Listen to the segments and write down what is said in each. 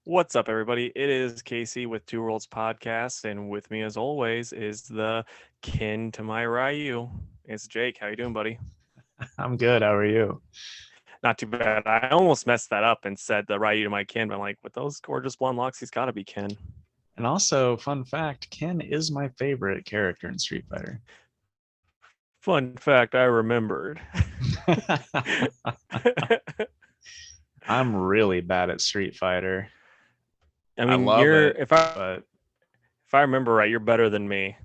What's up, everybody? It is Casey with Two Worlds Podcast, and with me, as always, is the kin to my Ryu. It's Jake. How you doing, buddy? I'm good. How are you? Not too bad. I almost messed that up and said the Ryu to my kin, but I'm like, with those gorgeous blonde locks, he's got to be Ken. And also, fun fact, Ken is my favorite character in Street Fighter. Fun fact, I remembered. I'm really bad at Street Fighter. I I mean, love you're it, if but I remember right, you're better than me.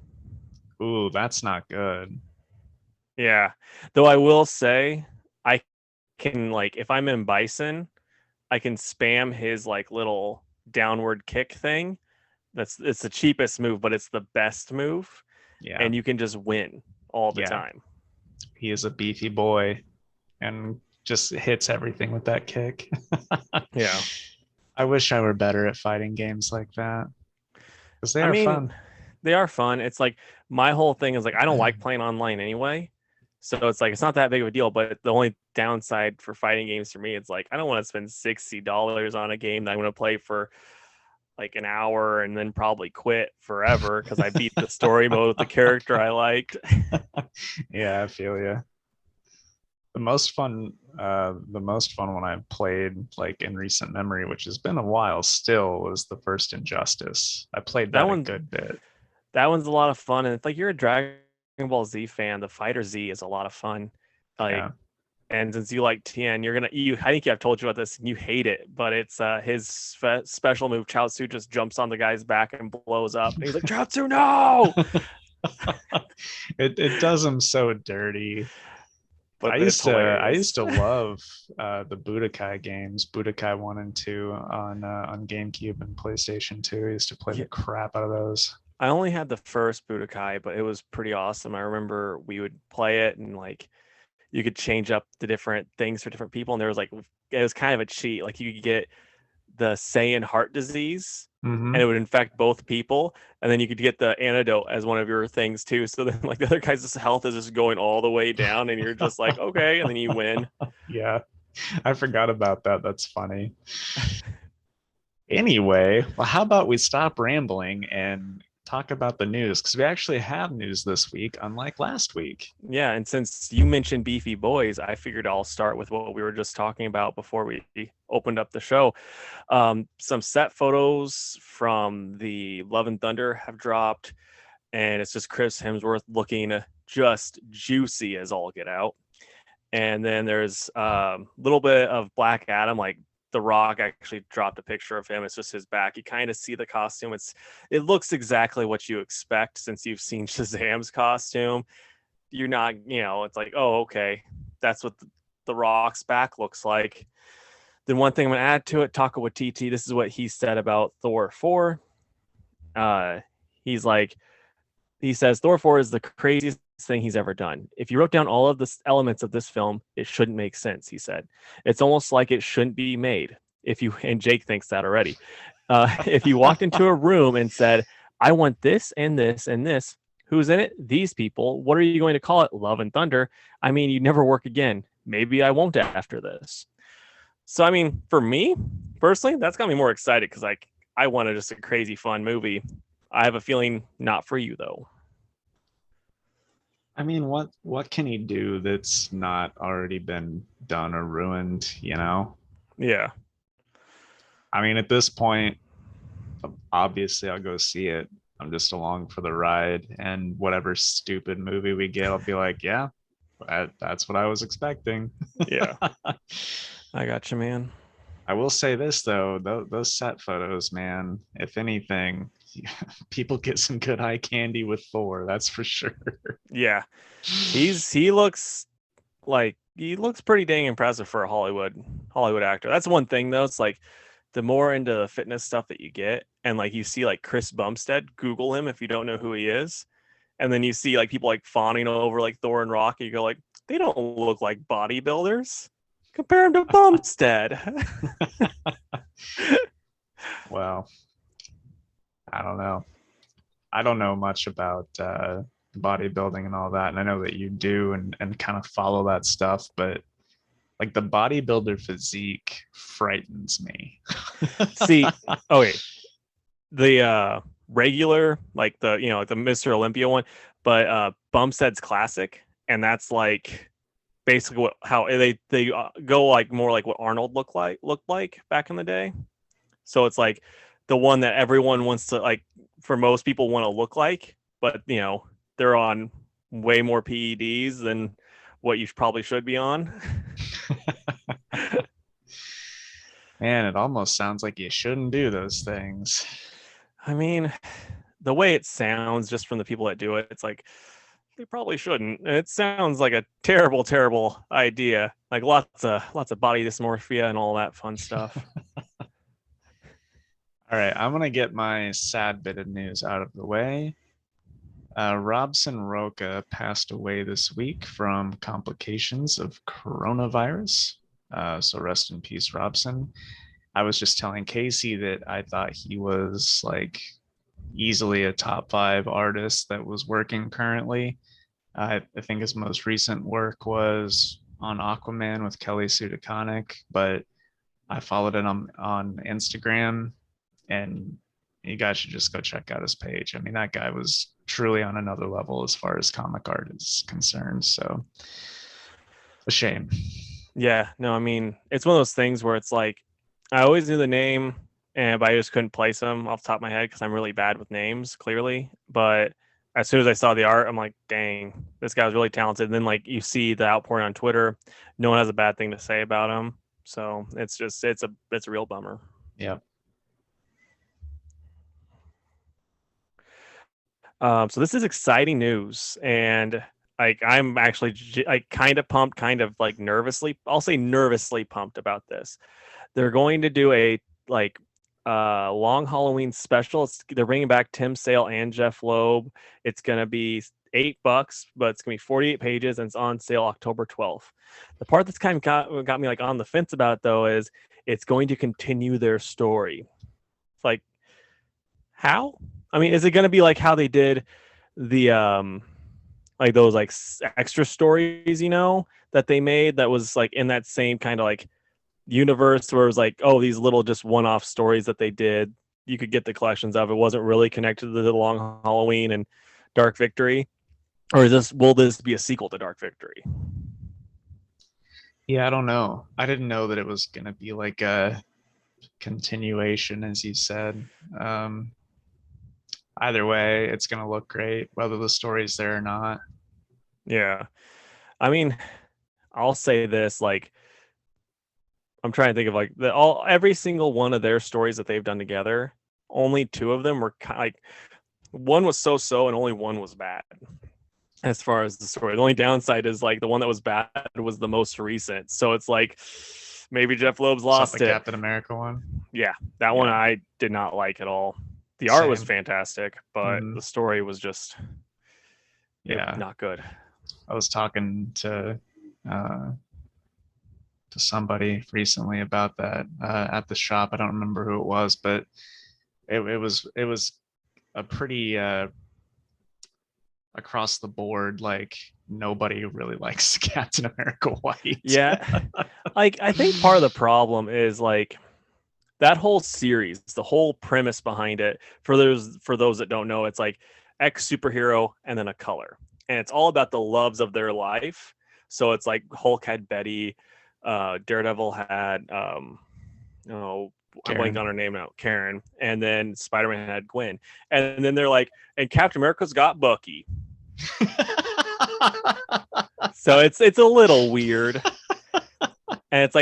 ooh, that's not good. Yeah. Though I will say, I can like if I'm in Bison, I can spam his like little downward kick thing. It's the cheapest move, but it's the best move, Yeah, and you can just win all the yeah. time. He is a beefy boy and just hits everything with that kick. Yeah. I wish I were better at fighting games like that because they I are mean, fun. they are fun. It's like my whole thing is like I don't like playing online anyway. So it's like it's not that big of a deal, but the only downside for fighting games for me, it's like I don't want to spend $60 on a game that I'm going to play for like an hour and then probably quit forever because I beat the story mode with the character I liked. Yeah, I feel you. The most fun one I played like in recent memory, which has been a while still, was the first Injustice. I played That that a one good bit. that one's a lot of fun, and it's like you're a Dragon Ball Z fan. The Fighter Z is a lot of fun. Like, Yeah. and since you like Tien, I think I've told you about this, and you hate it, but it's his special move. Chaozu just jumps on the guy's back and blows up, and he's like, Chaozu, no! It does them so dirty. I But it's used to I hilarious. used to love the Budokai games, Budokai 1 and 2 on GameCube and PlayStation 2. I used to play the Yeah, crap out of those. I only had the first Budokai, but it was pretty awesome. I remember we would play it, and like you could change up the different things for different people, and there was like it was kind of a cheat. Like you could get the Saiyan heart disease, and it Hmm. would infect both people, and then you could get the antidote as one of your things too. So then like the other guy's health is just going all the way down, and you're just like, okay, and then you win. Yeah, I forgot about that. That's funny. Anyway, well, how about we stop rambling and talk about the news? Because we actually have news this week, unlike last week. Yeah, and since you mentioned beefy boys, I figured I'll start with what we were just talking about before we opened up the show. Some set photos from the Love and Thunder have dropped, and it's just Chris Hemsworth looking just juicy as all get out. And then there's a little bit of Black Adam, like The Rock actually dropped a picture of him. It's just his back. You kind of see the costume. It looks exactly what you expect since you've seen Shazam's costume. You're not, it's like, oh, okay, that's what the Rock's back looks like. Then one thing I'm gonna add to it, Taika Waititi, this is what he said about Thor 4. Uh, he's like, he says Thor 4 is the craziest thing he's ever done. If you wrote down all of the elements of this film, it shouldn't make sense, he said. It's almost like it shouldn't be made. If you and Jake thinks that already. If you walked into a room and said, I want this and this and this, who's in it? These people. What are you going to call it? Love and Thunder. I mean, you'd never work again. Maybe I won't after this. So I mean, for me personally, that's got me more excited because like I wanted just a crazy fun movie. I have a feeling not for you though. I mean, what can he do that's not already been done or ruined, you know? Yeah. I mean, at this point, obviously I'll go see it. I'm just along for the ride, and whatever stupid movie we get, I'll be like, yeah, that's what I was expecting. Yeah. I got you, man. I will say this though, those set photos, man, if anything, people get some good eye candy with Thor, that's for sure. Yeah. He looks pretty dang impressive for a Hollywood actor. That's one thing though. It's like the more into the fitness stuff that you get, and like you see like Chris Bumstead, Google him if you don't know who he is. And then you see like people like fawning over like Thor and Rock, and you go like, they don't look like bodybuilders. Compare him to Bumstead. Well, I don't know. I don't know much about bodybuilding and all that, and I know that you do and kind of follow that stuff, but Like the bodybuilder physique frightens me. See, okay, the regular, like the like the Mr. Olympia one, but Bumstead's classic, and that's like basically how they go like more like what Arnold looked like back in the day. So it's like the one that everyone wants to, like, for most people want to look like, but they're on way more PEDs than what you probably should be on. Man, it almost sounds like you shouldn't do those things. I mean, the way it sounds just from the people that do it, it's like they probably shouldn't. It sounds like a terrible, terrible idea. Like lots of body dysmorphia and all that fun stuff. All right, I'm gonna get my sad bit of news out of the way. Robson Roca passed away this week from complications of coronavirus. So rest in peace, Robson. I was just telling Casey that I thought he was like easily a top 5 artist that was working currently. I think his most recent work was on Aquaman with Kelly Sue DeConnick, but I followed it on Instagram, and you guys should just go check out his page. I mean, that guy was truly on another level as far as comic art is concerned. So a shame. Yeah, no, I mean, it's one of those things where it's like I always knew the name, but I just couldn't place him off the top of my head because I'm really bad with names, clearly. But as soon as I saw the art, I'm like, dang, this guy's really talented. And then like you see the outpouring on Twitter, no one has a bad thing to say about him. So it's a real bummer. Yeah. So this is exciting news, and like I'm actually like kind of pumped, kind of like nervously. I'll say nervously pumped about this. They're going to do a like long Halloween special. They're bringing back Tim Sale and Jeff Loeb. It's gonna be $8, but it's gonna be 48 pages, and it's on sale October 12th. The part that's kind of got me like on the fence about it though is it's going to continue their story. It's like, how? I mean, is it going to be like how they did the like those like extra stories, that they made that was like in that same kind of like universe where it was like, oh, these little just one-off stories that they did, you could get the collections of. It wasn't really connected to the Long Halloween and Dark Victory, or will this be a sequel to Dark Victory? Yeah, I don't know. I didn't know that it was going to be like a continuation, as you said. Either way, it's going to look great, whether the story's there or not. Yeah. I mean, I'll say this, like, I'm trying to think of like every single one of their stories that they've done together, only 2 of them were like, one was so and only one was bad as far as the story. The only downside is like the one that was bad was the most recent. So it's like maybe Jeff Loeb's lost the it. Captain America one. Yeah, that one I did not like at all. The art was fantastic, but the story was just not good. I was talking to somebody recently about that at the shop. I don't remember who it was, but it was a pretty across the board, like nobody really likes Captain America White. Yeah. Like I think part of the problem is like that whole series, the whole premise behind it, for those that don't know, it's like X superhero and then a color. And it's all about the loves of their life. So it's like Hulk had Betty, Daredevil had I'm blanking on her name now, Karen, and then Spider-Man had Gwen. And then they're like, and Captain America's got Bucky. So it's a little weird. And it's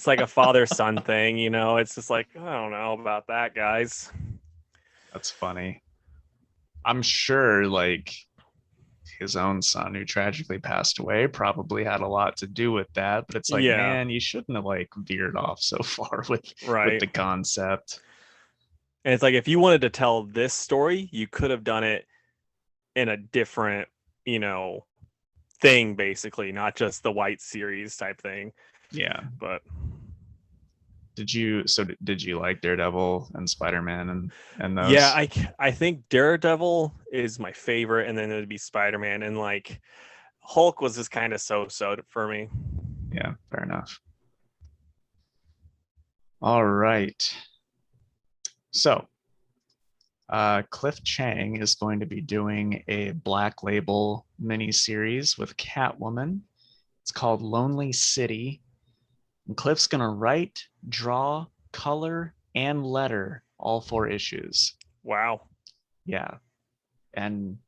like a father-son thing, It's just like, I don't know about that, guys. That's funny. I'm sure like his own son, who tragically passed away, probably had a lot to do with that. But it's like, man, you shouldn't have like veered off so far with the concept. And it's like, if you wanted to tell this story, you could have done it in a different, thing, basically, not just the White series type thing. Yeah. But did you like Daredevil and Spider-Man and those? Yeah, I think Daredevil is my favorite, and then it'd be Spider-Man, and like Hulk was just kind of so for me. Yeah, fair enough. All right. So, Cliff Chang is going to be doing a Black Label mini series with Catwoman. It's called Lonely City. And Cliff's going to write, draw, color, and letter all 4 issues. Wow. Yeah. And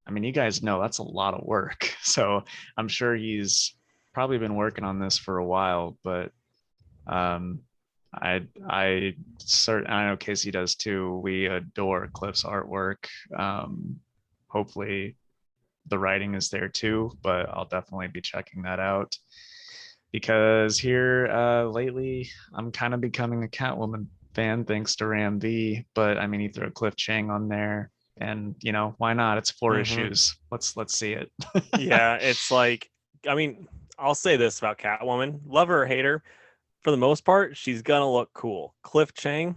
I mean, you guys know that's a lot of work. So I'm sure he's probably been working on this for a while, but um, I know Casey does too. We adore Cliff's artwork. Hopefully the writing is there too, but I'll definitely be checking that out because here lately I'm kind of becoming a Catwoman fan thanks to Ram V. But I mean, you throw Cliff Chang on there, and why not? It's 4 issues. Let's see it. Yeah, it's like, I mean, I'll say this about Catwoman: love her or hate her, for the most part, she's gonna look cool. Cliff Chang,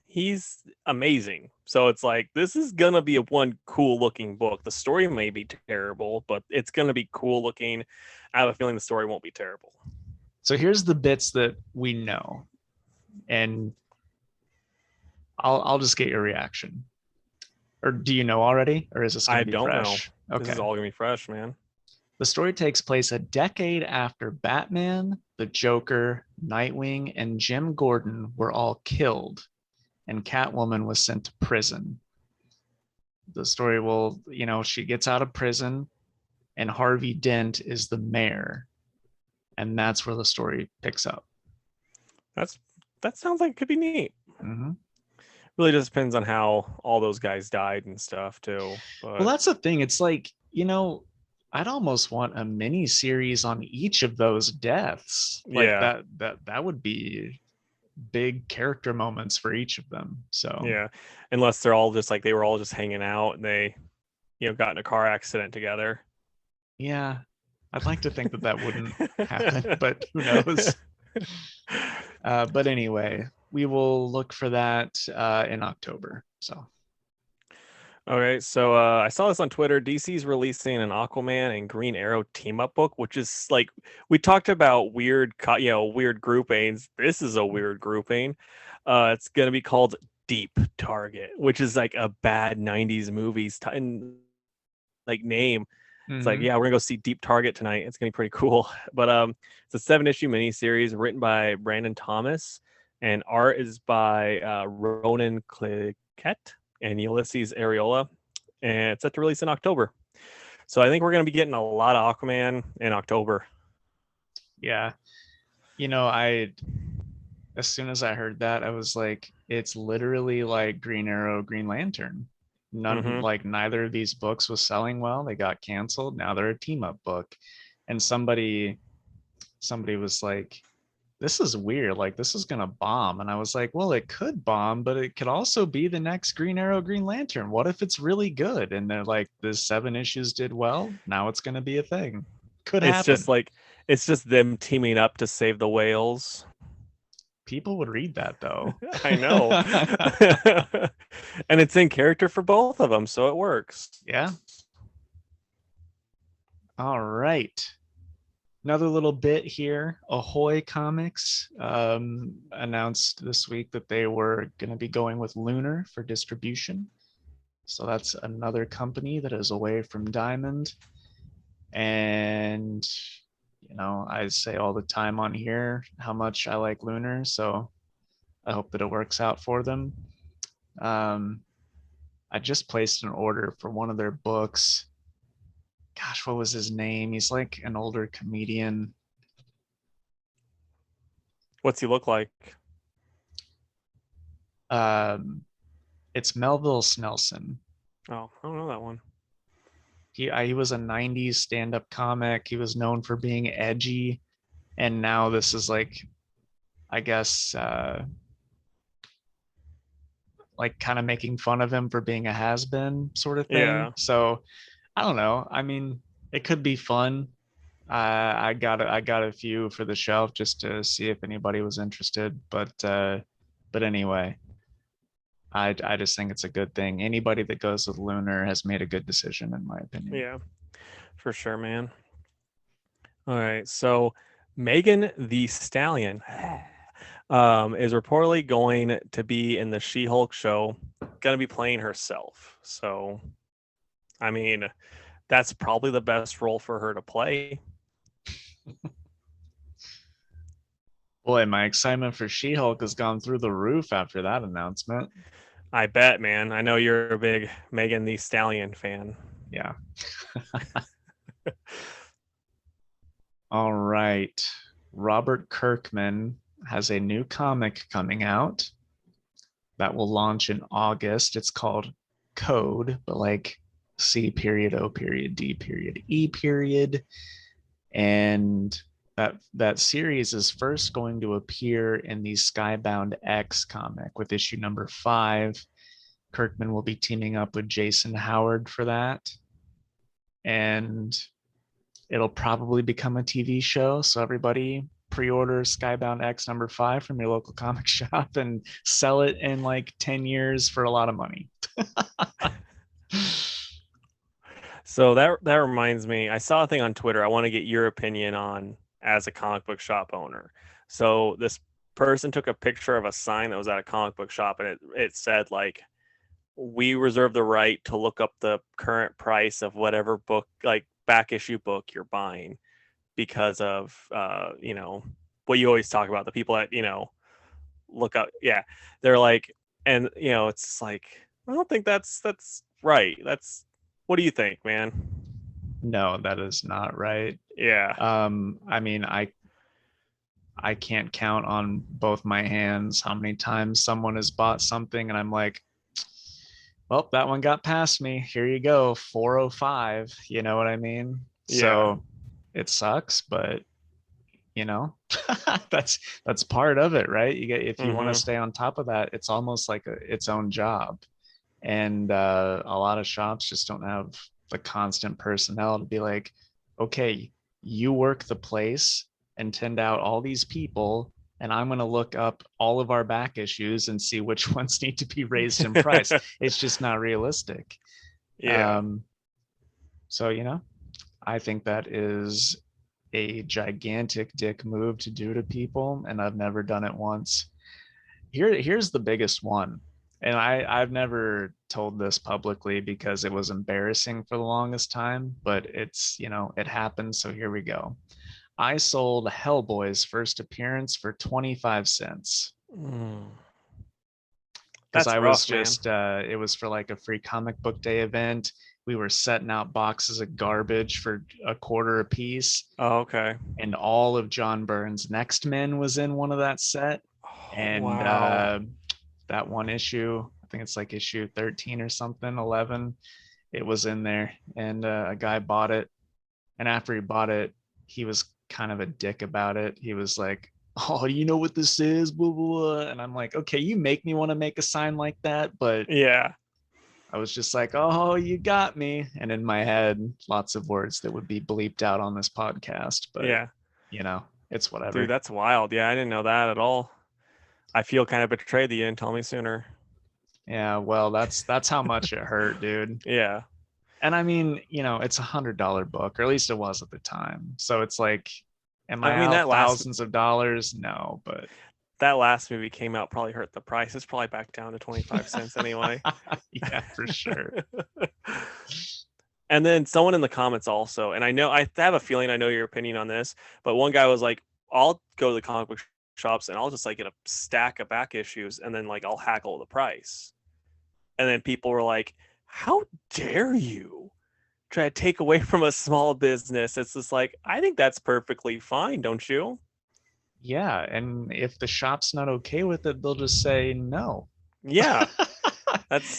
he's amazing. So it's like this is gonna be a one cool looking book. The story may be terrible, but it's gonna be cool looking. I have a feeling the story won't be terrible. So here's the bits that we know, and I'll just get your reaction. Or do you know already, or is this going I to be don't know. fresh? This is Okay. all gonna be fresh, man. The story takes place a decade after Batman, the Joker, Nightwing, and Jim Gordon were all killed, and Catwoman was sent to prison. The story will, she gets out of prison, and Harvey Dent is the mayor, and that's where the story picks up. That's that sounds like it could be neat. Mm-hmm. Really just depends on how all those guys died and stuff too. Well, But that's the thing. It's like, I'd almost want a mini series on each of those deaths. Like yeah, that would be big character moments for each of them. So, yeah. Unless they're all just like they were all just hanging out and they, got in a car accident together. yeah, I'd like to think that that wouldn't happen, but who knows? But anyway, we will look for that in October. So, All right, so I saw this on Twitter. DC's releasing an Aquaman and Green Arrow team up book, which is like we talked about weird, weird groupings. This is a weird grouping. It's gonna be called Deep Target, which is like a bad '90s movies like name. It's like, mm-hmm. yeah, we're gonna go see Deep Target tonight. It's gonna be pretty cool. But it's a 7-issue miniseries written by Brandon Thomas, and art is by Ronan Cliquette and Ulysses Areola, and it's set to release in October. So I think we're gonna be getting a lot of Aquaman in October. Yeah, I as soon as I heard that, I was like, it's literally like Green Arrow, Green Lantern. None, Mm-hmm. like neither of these books was selling well. They got canceled. Now they're a team up book. And somebody was like, this is weird. Like this is gonna bomb. And I was like, well, it could bomb, but it could also be the next Green Arrow, Green Lantern. What if it's really good? And they're like, the 7 issues did well. Now it's gonna be a thing. Could It's happen. just like it's just them teaming up to save the whales. People would read that though. I know. And it's in character for both of them, so it works. Yeah. All right. Another little bit here. Ahoy Comics announced this week that they were going to be going with Lunar for distribution. So that's another company that is away from Diamond. And, I say all the time on here how much I like Lunar. So I hope that it works out for them. I just placed an order for one of their books. Gosh, what was his name? He's like an older comedian. What's he look like? Um, it's Melville Snelson. Oh, I don't know that one. He was a 90s stand-up comic. He was known for being edgy, and now this is like, I guess, like kind of making fun of him for being a has-been sort of thing. Yeah. So I don't know. I mean, it could be fun. I got a few for the shelf just to see if anybody was interested, but anyway, I just think it's a good thing. Anybody that goes with Lunar has made a good decision, in my opinion. Yeah, for sure, man. All right. So Megan the Stallion is reportedly going to be in the She-Hulk show, going to be playing herself. So, I mean, that's probably the best role for her to play. Boy, my excitement for She-Hulk has gone through the roof after that announcement. I bet, man. I know you're a big Megan Thee Stallion fan. Yeah. All right. Robert Kirkman has a new comic coming out that will launch in August. It's called Code, but like C period O period D period E period. And that series is first going to appear in the Skybound X comic with issue number 5. Kirkman will be teaming up with Jason Howard for that. And it'll probably become a TV show. So everybody pre-order Skybound X number 5 from your local comic shop and sell it in like 10 years for a lot of money. So that reminds me, I saw a thing on Twitter. I want to get your opinion on as a comic book shop owner. So this person took a picture of a sign that was at a comic book shop, and it said like, we reserve the right to look up the current price of whatever book, like back issue book you're buying, because of what you always talk about, the people that look up. Yeah, they're like, and it's like, I don't think that's right. That's, what do you think, man? No, that is not right. Yeah. I mean, I can't count on both my hands how many times someone has bought something and I'm like, well, that one got past me. Here you go, 405. You know what I mean? Yeah. So it sucks, but that's part of it, right? You get, if you want to stay on top of that, it's almost like its own job. And a lot of shops just don't have the constant personnel to be like, okay, you work the place and tend out all these people, and I'm going to look up all of our back issues and see which ones need to be raised in price. It's just not realistic. Yeah. So I think that is a gigantic dick move to do to people, and I've never done it once. Here's the biggest one, and I've never told this publicly because it was embarrassing for the longest time, but it's it happened, so here we go. I sold Hellboy's first appearance for 25 cents. Because I was just it was for like a free comic book day event. We were setting out boxes of garbage for a quarter a piece. Oh, okay. And all of John Byrne's Next Men was in one of that set. And wow. That one issue, I think it's like issue 13 or something, 11, it was in there. And a guy bought it. And after he bought it, he was kind of a dick about it. He was like, oh, you know what this is? Blah, blah, blah. And I'm like, okay, you make me want to make a sign like that. But yeah, I was just like, oh, you got me. And in my head, lots of words that would be bleeped out on this podcast. But, yeah, it's whatever. dude, that's wild. Yeah, I didn't know that at all. I feel kind of betrayed that you didn't tell me sooner. Yeah, well, that's how much it hurt, dude. Yeah. And I mean, it's $100 book, or at least it was at the time. So it's like, am I mean, out thousands of dollars? No, but that last movie came out probably hurt the price. It's probably back down to 25 cents anyway. Yeah, for sure. And then someone in the comments also, and I have a feeling I know your opinion on this, but one guy was like, I'll go to the comic book shops and I'll just like get a stack of back issues and then like I'll hackle the price. And then people were like, how dare you try to take away from a small business? It's just like, I think that's perfectly fine, don't you? Yeah, and if the shop's not okay with it, they'll just say no. Yeah.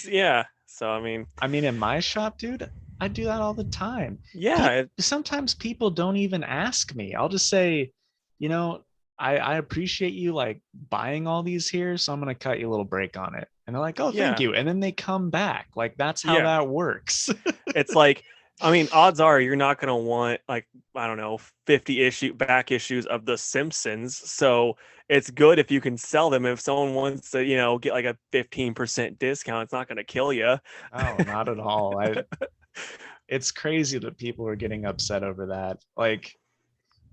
Yeah. So I mean, in my shop, dude, I do that all the time. Yeah. Sometimes people don't even ask me. I'll just say, I appreciate you like buying all these here, so I'm gonna cut you a little break on it. And they're like, oh, thank you. And then they come back. Like, that's how that works. It's like, I mean, odds are you're not going to want like, I don't know, 50 back issues of The Simpsons. So it's good if you can sell them. If someone wants to, get like a 15% discount, it's not going to kill you. Oh, not at all. It's crazy that people are getting upset over that. Like,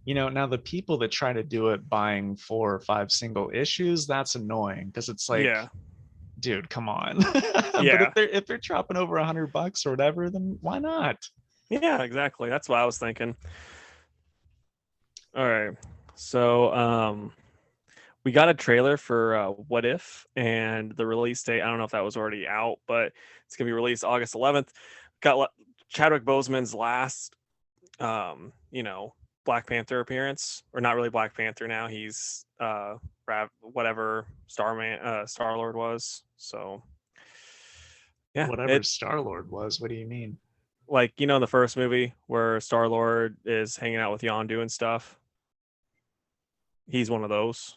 Now the people that try to do it buying 4 or 5 single issues, that's annoying because it's like, Yeah. dude, come on. But Yeah. if they're dropping over $100 or whatever, then why not? Yeah, exactly. That's what I was thinking. All right. So, we got a trailer for What If, and the release date, I don't know if that was already out, but it's going to be released August 11th. Got Chadwick Boseman's last Black Panther appearance, or not really Black Panther now. He's whatever Star Lord was. So yeah, Whatever Star Lord was, what do you mean? like the first movie where Star Lord is hanging out with Yondu and stuff. He's one of those.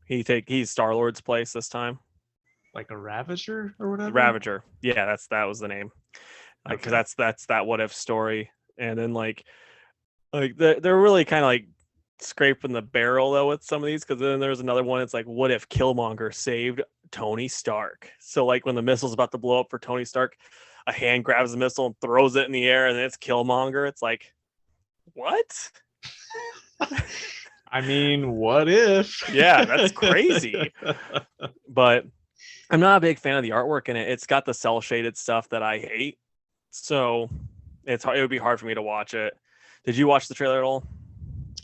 He's Star Lord's place this time. Like a Ravager or whatever? Ravager. Yeah, that was the name. Like, because Okay. that's that What If story, and then like they're really kind of like scraping the barrel though with some of these, because then there's another one. It's like, what if Killmonger saved Tony Stark? So like when the missile's about to blow up for Tony Stark, a hand grabs the missile and throws it in the air, and then it's Killmonger. It's like, what? I mean, what if? Yeah, that's crazy. But I'm not a big fan of the artwork in it. It's got the cell shaded stuff that I hate, so it would be hard for me to watch it. Did you watch the trailer at all?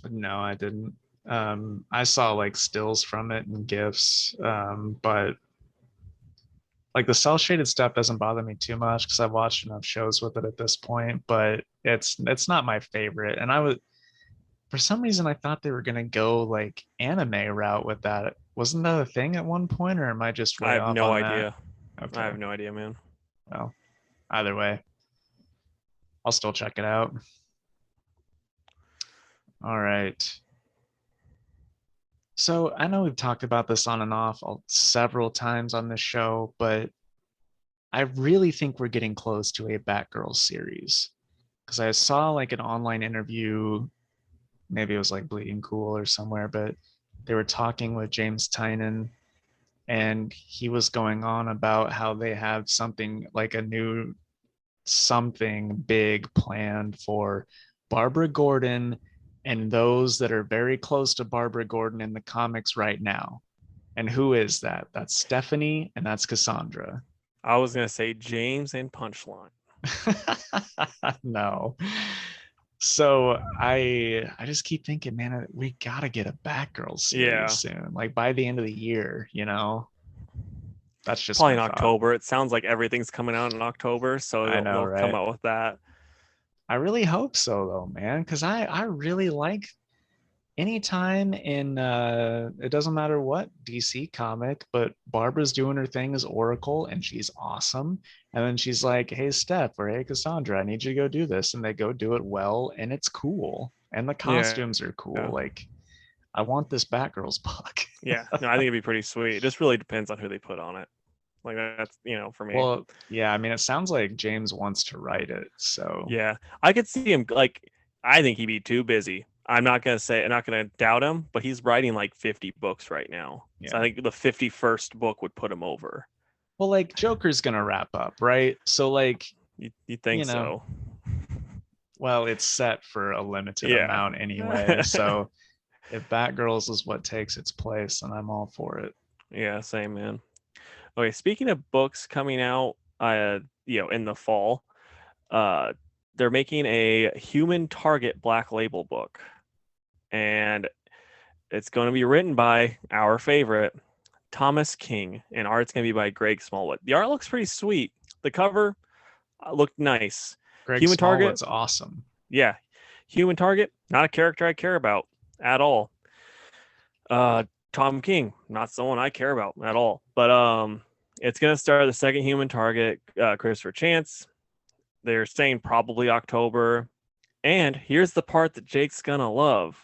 No, I didn't. I saw like stills from it and gifs, but like the cell shaded stuff doesn't bother me too much because I've watched enough shows with it at this point. But it's not my favorite, and I was for some reason I thought they were gonna go like anime route with that. Wasn't that a thing at one point, or am I just I way have off no on that? idea. I Okay, have no idea, man. well, either way, I'll still check it out. All right. So I know we've talked about this on and off several times on this show, but I really think we're getting close to a Batgirl series because I saw like an online interview, maybe it was like Bleeding Cool or somewhere, but they were talking with James Tynan, and he was going on about how they have something like a new something big planned for Barbara Gordon and those that are very close to Barbara Gordon in the comics right now. And who is that? That's Stephanie and that's Cassandra. I was gonna say James and Punchline. No. So I just keep thinking, man, we gotta get a Batgirl series Yeah, soon. Like by the end of the year. That's just probably my in thought. October. It sounds like everything's coming out in October, so I know, they'll come right? out with that. I really hope so though, man, because I really like anytime in it doesn't matter what DC comic, but Barbara's doing her thing as Oracle and she's awesome. And then she's like, hey Steph, or hey Cassandra, I need you to go do this. And they go do it well and it's cool. And the Yeah, costumes are cool. yeah, Like, I want this Batgirl's book. yeah. No, I think it'd be pretty sweet. It just really depends on who they put on it. Like that's for me. Well, yeah, I mean, it sounds like James wants to write it. So Yeah, I could see him like. I think he'd be too busy. I'm not gonna doubt him, but he's writing like 50 books right now. So I yeah. think the 51st book would put him over. Well, like Joker's gonna wrap up, right? So like, You you think know, so? well, it's set for a limited Yeah. amount anyway. So if Batgirls is what takes its place, then I'm all for it. Yeah, same man. Okay, speaking of books coming out, in the fall, uh, they're making a Human Target Black Label book, and it's going to be written by our favorite Thomas King, and art's going to be by Greg Smallwood. The art looks pretty sweet. The cover looked nice. Greg Human Target, Smallwood's awesome. yeah. Human Target, not a character I care about at all. Uh, Tom King, not someone I care about at all. But it's gonna star the second Human Target, Christopher Chance. They're saying probably October. And here's the part that Jake's gonna love.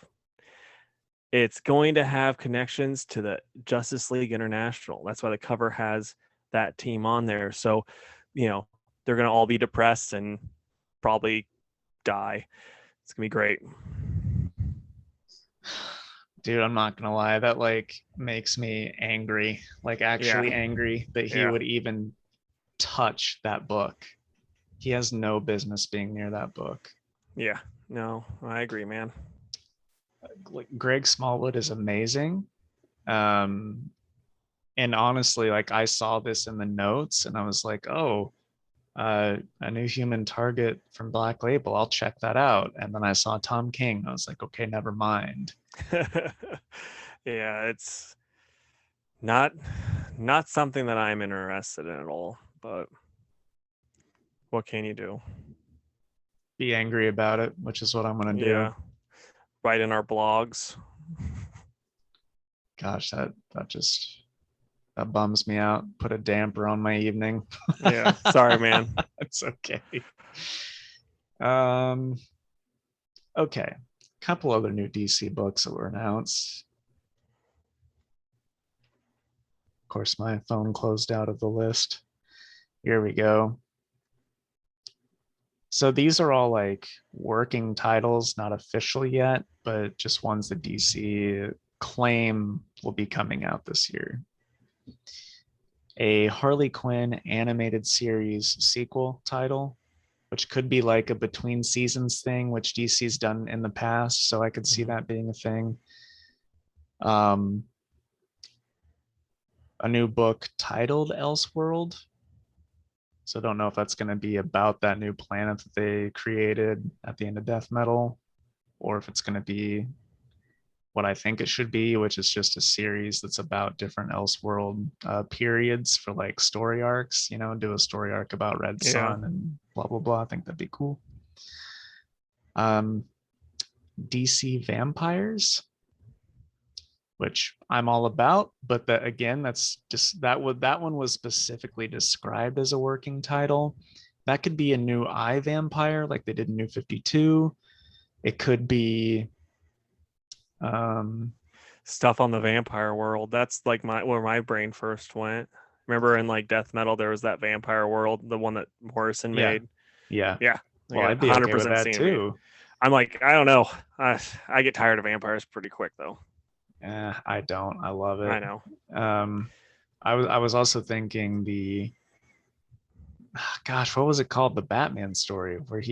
It's going to have connections to the Justice League International. That's why the cover has that team on there. So, they're gonna all be depressed and probably die. It's gonna be great. Dude, I'm not gonna lie, that like makes me angry, like Yeah, actually angry that he yeah, would even touch that book. He has no business being near that book. yeah. No, I agree, man. like Greg Smallwood is amazing. Um, and honestly, like I saw this in the notes and I was like, oh, a new Human Target from Black Label. I'll check that out. And then I saw Tom King. I was like, okay, never mind. Yeah, it's not something that I'm interested in at all, but what can you do? Be angry about it, which is what I'm gonna do. Yeah, write in our blogs. Gosh, that just that bums me out. Put a damper on my evening. Yeah, sorry, man. It's okay. Um, okay. A couple other new DC books that were announced. Of course, my phone closed out of the list. Here we go. So these are all like working titles, not official yet, but just ones that DC claim will be coming out this year. A Harley Quinn animated series sequel title, which could be like a between seasons thing, which DC's done in the past. So I could see that being a thing. A new book titled Elseworld. So I don't know if that's going to be about that new planet that they created at the end of Death Metal, or if it's going to be what I think it should be, which is just a series that's about different Elseworld periods for like story arcs. You know, do a story arc about Red Yeah. Sun and blah blah blah. I think that'd be cool. DC Vampires, which I'm all about, but that again, that's just that one was specifically described as a working title. That could be a new eye vampire, like they did in New 52. It could be Stuff on the vampire world. That's like where my brain first went. Remember in like Death Metal, there was that vampire world, the one that Morrison yeah, made. yeah. Yeah, Well, like I'd be okay with 100% that seeing it. too. I'm like, I don't know. I get tired of vampires pretty quick though. I don't. I love I it. know. I was also thinking gosh, what was it called? The Batman story where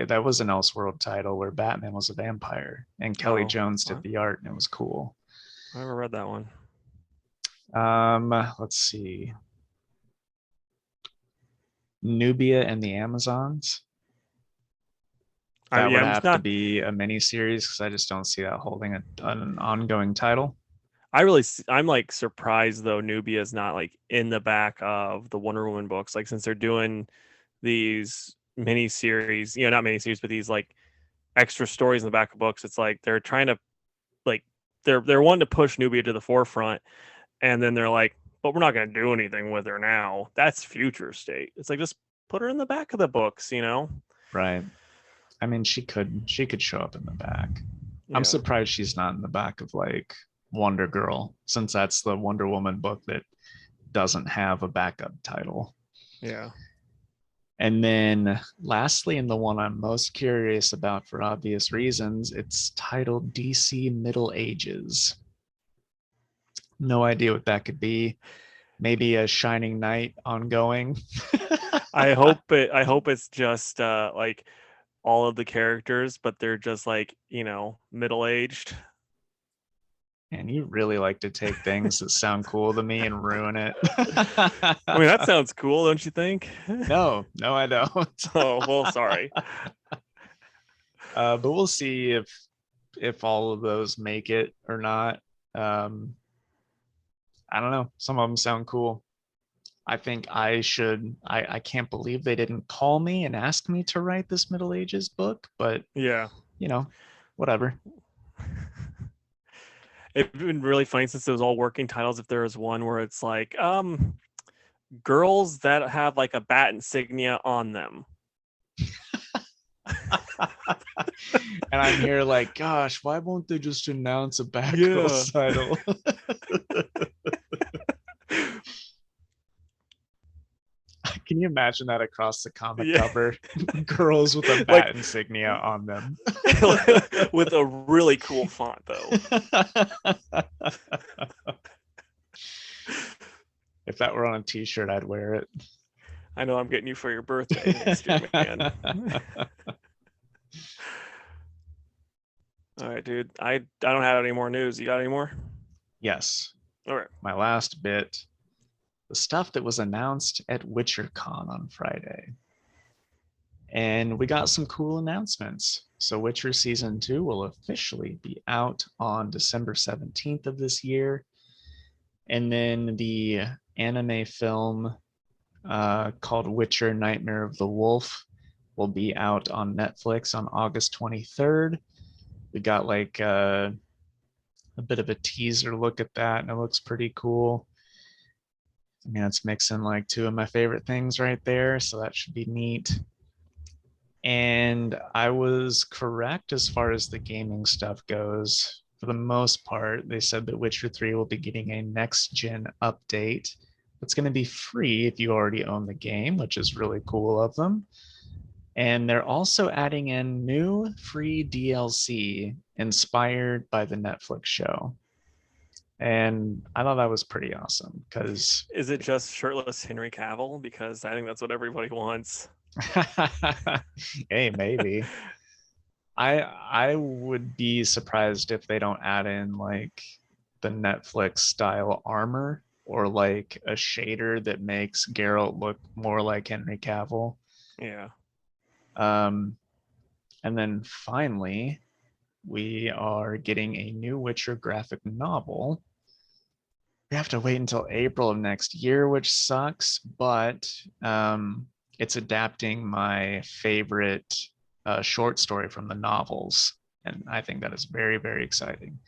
that was an Elseworld title where Batman was a vampire and Kelly Oh, Jones did what? the art and it was cool. I never read that one. Let's see. Nubia and the Amazons. That would I'm have to not. be a mini series because I just don't see that holding an ongoing title. I'm like surprised though. Nubia is not like in the back of the Wonder Woman books. Like since they're doing these mini series, not mini series, but these like extra stories in the back of books. It's like they're trying to like they're wanting to push Nubia to the forefront, and then they're like, but we're not going to do anything with her now. That's future state. It's like just put her in the back of the books. Right. I mean, she could show up in the back. I'm Yeah. surprised she's not in the back of like Wonder Girl, since that's the Wonder Woman book that doesn't have a backup title. Yeah. And then lastly, and the one I'm most curious about for obvious reasons, it's titled DC Middle Ages. No idea what that could be. Maybe a Shining Knight ongoing. I hope it's just like all of the characters, but they're just like, middle aged. And you really like to take things that sound cool to me and ruin it. I mean, that sounds cool, don't you think? No, I don't. Oh, well, sorry. But we'll see if all of those make it or not. I don't know. Some of them sound cool. I think I should. I can't believe they didn't call me and ask me to write this Middle Ages book, but Yeah. Whatever. It'd been really funny since it was all working titles. If there was one where it's like, girls that have like a bat insignia on them. And I'm here like, gosh, why won't they just announce a Batgirl title? Can you imagine that across the comic cover? Girls with a bat insignia on them. With a really cool font, though. If that were on a t-shirt, I'd wear it. I know I'm getting you for your birthday next year, man. All right, dude. I don't have any more news. You got any more? Yes, All right. my last bit, the stuff that was announced at WitcherCon on Friday. And we got some cool announcements. So, Witcher Season 2 will officially be out on December 17th of this year. And then the anime film called Witcher Nightmare of the Wolf will be out on Netflix on August 23rd. We got like a bit of a teaser look at that, and it looks pretty cool. I mean, it's mixing like two of my favorite things right there, so that should be neat. And I was correct as far as the gaming stuff goes. For the most part, they said that Witcher 3 will be getting a next gen update. It's going to be free if you already own the game, which is really cool of them. And they're also adding in new free DLC inspired by the Netflix show. And I thought that was pretty awesome because Is it just shirtless Henry Cavill? Because I think that's what everybody wants. hey, maybe. I would be surprised if they don't add in like the Netflix style armor or like a shader that makes Geralt look more like Henry Cavill. Yeah. Um, and then finally, we are getting a new Witcher graphic novel. We have to wait until April of next year, which sucks, but it's adapting my favorite short story from the novels. And I think that is very, very exciting.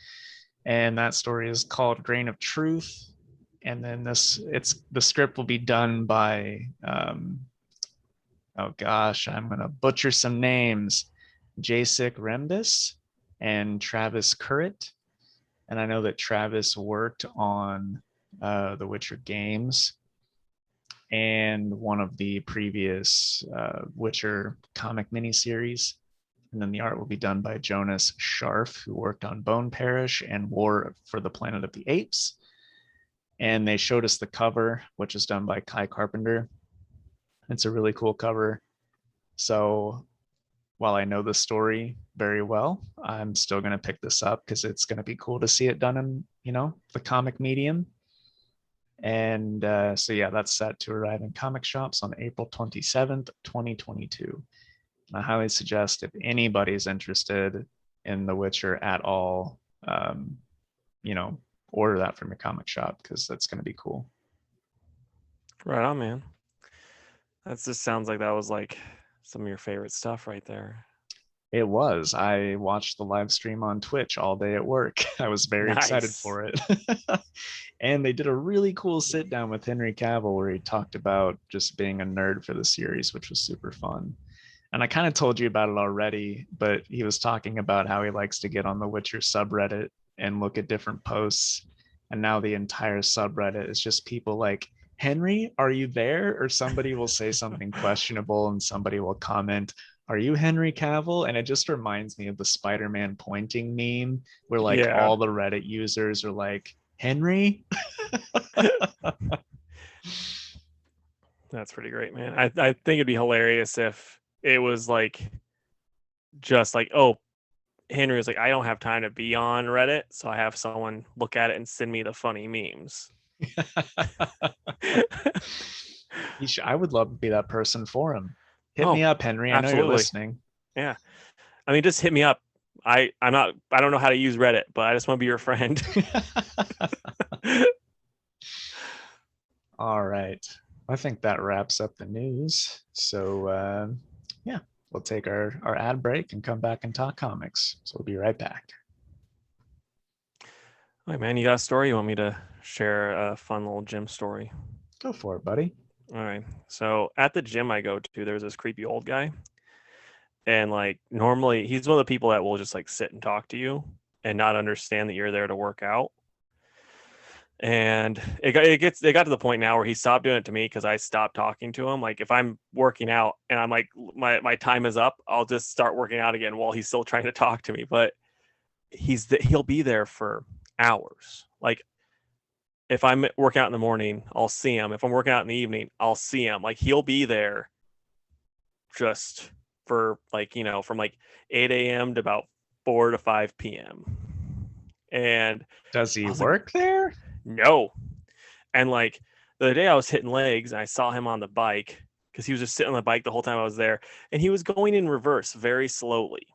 And that story is called Grain of Truth. And then the script will be done by, oh gosh, I'm going to butcher some names, Jacek Rembis and Travis Currit. And I know that Travis worked on the Witcher games and one of the previous Witcher comic miniseries. And then the art will be done by Jonas Scharf, who worked on Bone Parish and War for the Planet of the Apes. And they showed us the cover, which is done by Kai Carpenter. It's a really cool cover. So while I know the story very well, I'm still going to pick this up because it's going to be cool to see it done in, the comic medium. And so, yeah, that's set to arrive in comic shops on April 27th, 2022. And I highly suggest if anybody's interested in The Witcher at all, you know, order that from your comic shop because that's going to be cool. Right on, man. That just sounds like that was like some of your favorite stuff right there. It was. I watched the live stream on Twitch all day at work. I was very excited Nice. for it. And they did a really cool sit down with Henry Cavill where he talked about just being a nerd for the series, which was super fun. And I kind of told you about it already, but he was talking about how he likes to get on the Witcher subreddit and look at different posts. And now the entire subreddit is just people like, Henry, are you there? Or somebody will say something questionable and somebody will comment, are you Henry Cavill? And it just reminds me of the Spider-Man pointing meme where like Yeah. all the Reddit users are like, Henry? That's pretty great, man. I think it'd be hilarious if it was like just like, oh, Henry was like, I don't have time to be on Reddit, so I have someone look at it and send me the funny memes. I would love to be that person for him. Hit Oh, me up, Henry. I know you're absolutely. listening. Yeah. I mean, just hit me up. I don't know how to use Reddit, but I just want to be your friend. All right. I think that wraps up the news. So, yeah, we'll take our ad break and come back and talk comics. So we'll be right back. All right, man, you got a story? You want me to share a fun little gym story? Go for it, buddy. All right. So at the gym I go to, there's this creepy old guy. And like normally he's one of the people that will just like sit and talk to you and not understand that you're there to work out. And it got to the point now where he stopped doing it to me because I stopped talking to him. Like if I'm working out and I'm like my time is up, I'll just start working out again while he's still trying to talk to me. But he'll be there for hours. Like if I'm working out in the morning, I'll see him. If I'm working out in the evening, I'll see him. Like he'll be there just for like, from like 8 a.m. to about 4 to 5 p.m. And Does I he was like, work there? no. And like the other day I was hitting legs and I saw him on the bike because he was just sitting on the bike the whole time I was there. And he was going in reverse very slowly,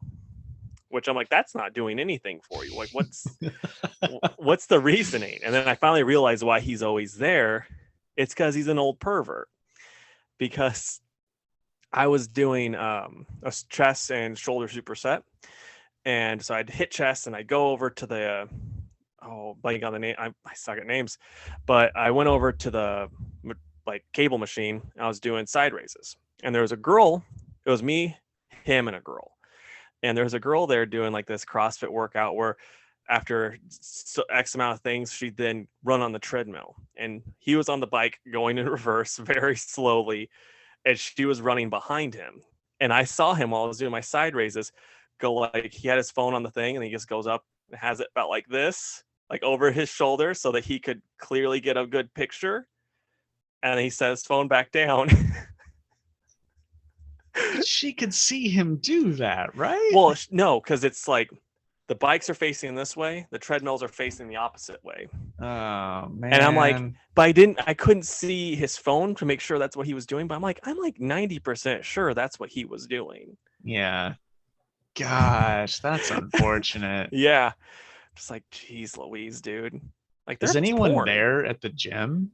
which I'm like, that's not doing anything for you. Like, what's the reasoning? And then I finally realized why he's always there. It's because he's an old pervert. Because I was doing a chest and shoulder superset. And so I'd hit chest and I'd go over to the blanking on the name. I suck at names, but I went over to the like cable machine. I was doing side raises, and there was a girl. It was me, him, and a girl. And there was a girl there doing like this CrossFit workout where after X amount of things, she'd then run on the treadmill. And he was on the bike going in reverse very slowly, and she was running behind him. And I saw him while I was doing my side raises go like he had his phone on the thing and he just goes up and has it about like this, like over his shoulder so that he could clearly get a good picture. And he set his phone back down. She could see him do that, right? Well, no, because it's like the bikes are facing this way, the treadmills are facing the opposite way. Oh man. And I'm like, but I couldn't see his phone to make sure that's what he was doing. But I'm like 90% sure that's what he was doing. Yeah. Gosh, that's unfortunate. Yeah. Just like, geez Louise, dude. Like, is anyone there at the gym?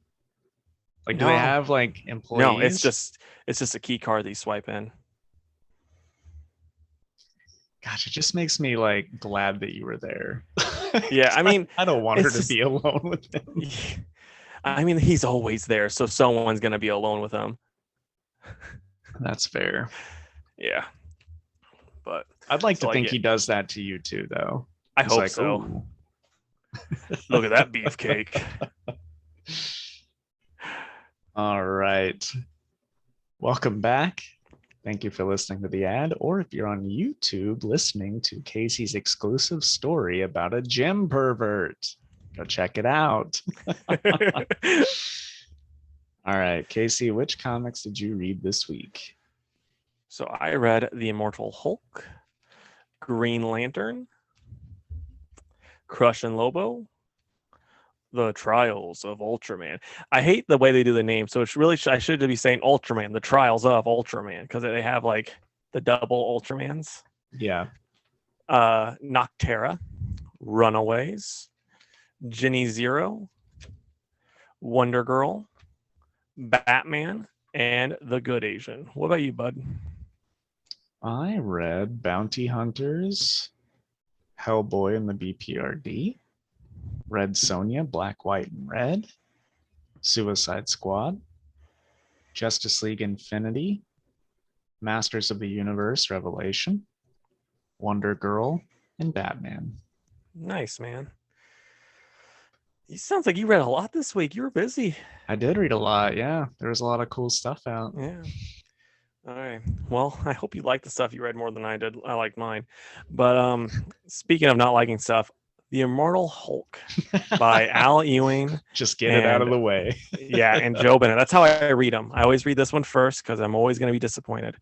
Like, do they have like employees? No, it's just a key card that you swipe in. Gosh, it just makes me like glad that you were there. Yeah, I mean, I don't want her to be alone with him. I mean, he's always there, so someone's gonna be alone with him. That's fair. Yeah, but I'd like to think he does that to you too, though. I hope so. Look at that beefcake. All right. Welcome back. Thank you for listening to the ad, or if you're on YouTube, listening to Casey's exclusive story about a gym pervert. Go check it out. All right, Casey, which comics did you read this week? So I read The Immortal Hulk, Green Lantern, Crush and Lobo, The Trials of Ultraman. I hate the way they do the name, so it's really I should be saying Ultraman, The Trials of Ultraman, because they have like the double Ultramans. Yeah. Nocterra, Runaways, Ginny Zero, Wonder Girl, Batman, and The Good Asian. What about you, bud? I read Bounty Hunters, Hellboy and the BPRD, Red Sonja, Black, White, and Red, Suicide Squad, Justice League Infinity, Masters of the Universe Revelation, Wonder Girl, and Batman. Nice, man. It sounds like you read a lot this week. You were busy. I did read a lot, yeah. There was a lot of cool stuff out. Yeah. All right. Well, I hope you liked the stuff you read more than I did. I liked mine. But speaking of not liking stuff, The Immortal Hulk by Al Ewing. Just get it out of the way. Yeah, and Joe Bennett. That's how I read them. I always read this one first because I'm always going to be disappointed.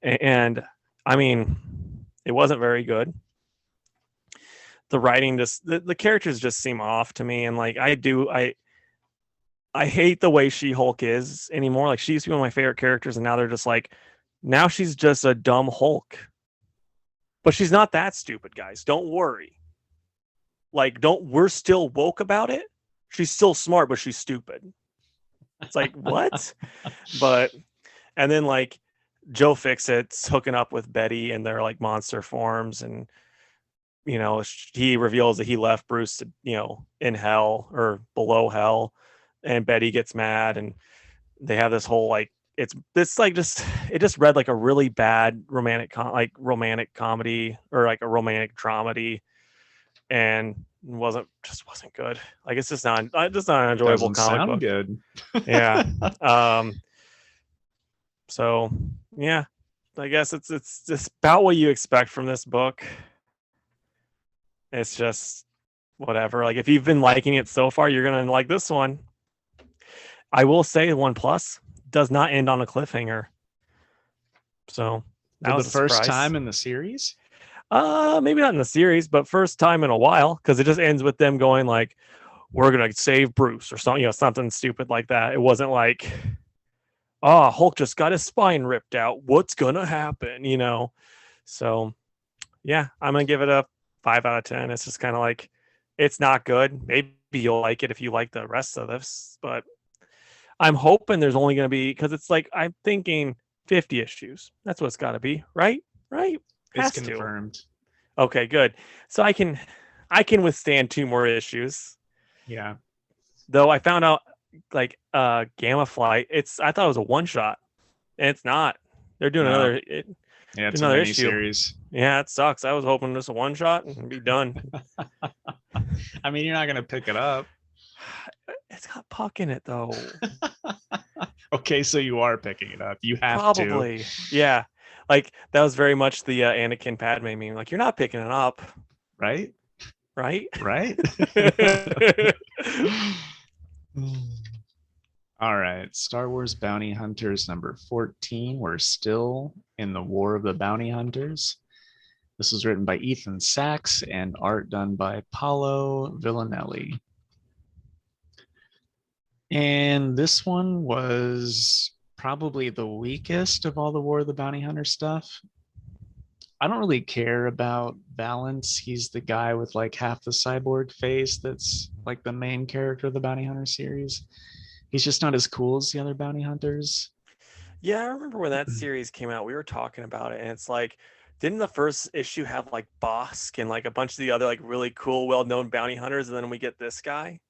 And I mean, it wasn't very good. The writing just the characters just seem off to me, and like I hate the way She-Hulk is anymore. Like, she used to be one of my favorite characters, and now they're just like, now she's just a dumb Hulk. But she's not that stupid, guys. Don't worry. Like, we're still woke about it. She's still smart, but she's stupid. It's like, what? And then like Joe Fixit's hooking up with Betty and their like monster forms, and you know, he reveals that he left Bruce to, you know, in hell or below hell, and Betty gets mad, and they have this whole like it just read like a really bad romantic comedy or like a romantic dramedy, and wasn't good. Like, it's just not an enjoyable Doesn't comic sound book. good. Yeah. So yeah, I guess it's just about what you expect from this book. It's just whatever. Like, if you've been liking it so far, you're gonna like this one. I will say One Plus does not end on a cliffhanger. So that was the first time in the series. Maybe not in the series, but first time in a while, because it just ends with them going like, "We're gonna save Bruce" or something, something stupid like that. It wasn't like, "Oh, Hulk just got his spine ripped out. What's gonna happen?" So yeah, I'm gonna give it a 5 out of 10. It's just kind of like, it's not good. Maybe you'll like it if you like the rest of this, but I'm hoping there's only gonna be, because it's like I'm thinking 50 issues. That's what it's got to be, right? Right? It's Has to. confirmed. Okay, good. So I can withstand 2 more issues. Yeah. Though I found out like Gamma Flight, I thought it was a one shot, and it's not. They're doing No. another Yeah, it's a another mini issue. series. Yeah, it sucks. I was hoping just a one shot and be done. I mean, you're not gonna pick it up. It's got Puck in it though. Okay, so you are picking it up. You have Probably. Yeah. Like that was very much the Anakin Padme meme. Like, you're not picking it up, to, right? right? Right? All right, Star Wars Bounty Hunters number 14. We're still in the War of the Bounty Hunters. This was written by Ethan Sachs and art done by Paolo Villanelli. And this one was probably the weakest of all the War of the Bounty Hunter stuff. I don't really care about Valance. He's the guy with like half the cyborg face that's like the main character of the Bounty Hunter series. He's just not as cool as the other bounty hunters. Yeah, I remember when that series came out, we were talking about it, and it's like, didn't the first issue have like Bosk and like a bunch of the other like really cool, well-known bounty hunters, and then we get this guy?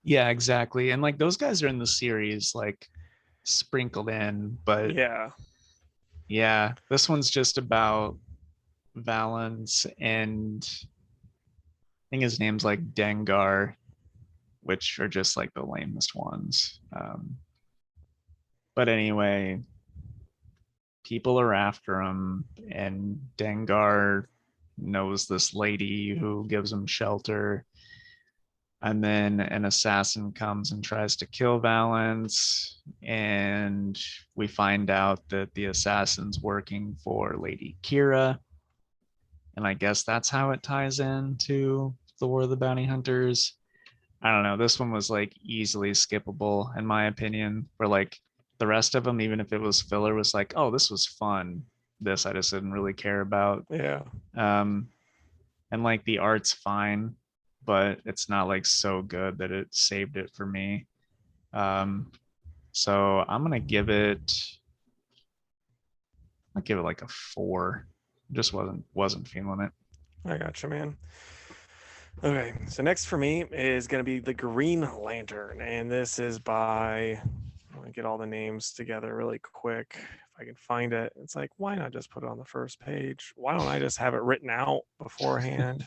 Yeah, exactly. And like those guys are in the series, like sprinkled in, but Yeah. yeah, this one's just about Valance and I think his name's like Dengar, which are just like the lamest ones. But anyway, people are after him, and Dengar knows this lady who gives him shelter. And then an assassin comes and tries to kill Valance, and we find out that the assassin's working for Lady Kira. And I guess that's how it ties into the War of the Bounty Hunters. I don't know. This one was like easily skippable, in my opinion. Where like the rest of them, even if it was filler, was like, oh, this was fun. This I just didn't really care about. Yeah. And like the art's fine, but it's not like so good that it saved it for me. So I'm gonna give it. I'll give it like a 4. Just wasn't feeling it. I gotcha, man. Okay, so next for me is going to be the Green Lantern, and this is by. Let me get all the names together really quick. If I can find it, it's like, why not just put it on the first page? Why don't I just have it written out beforehand?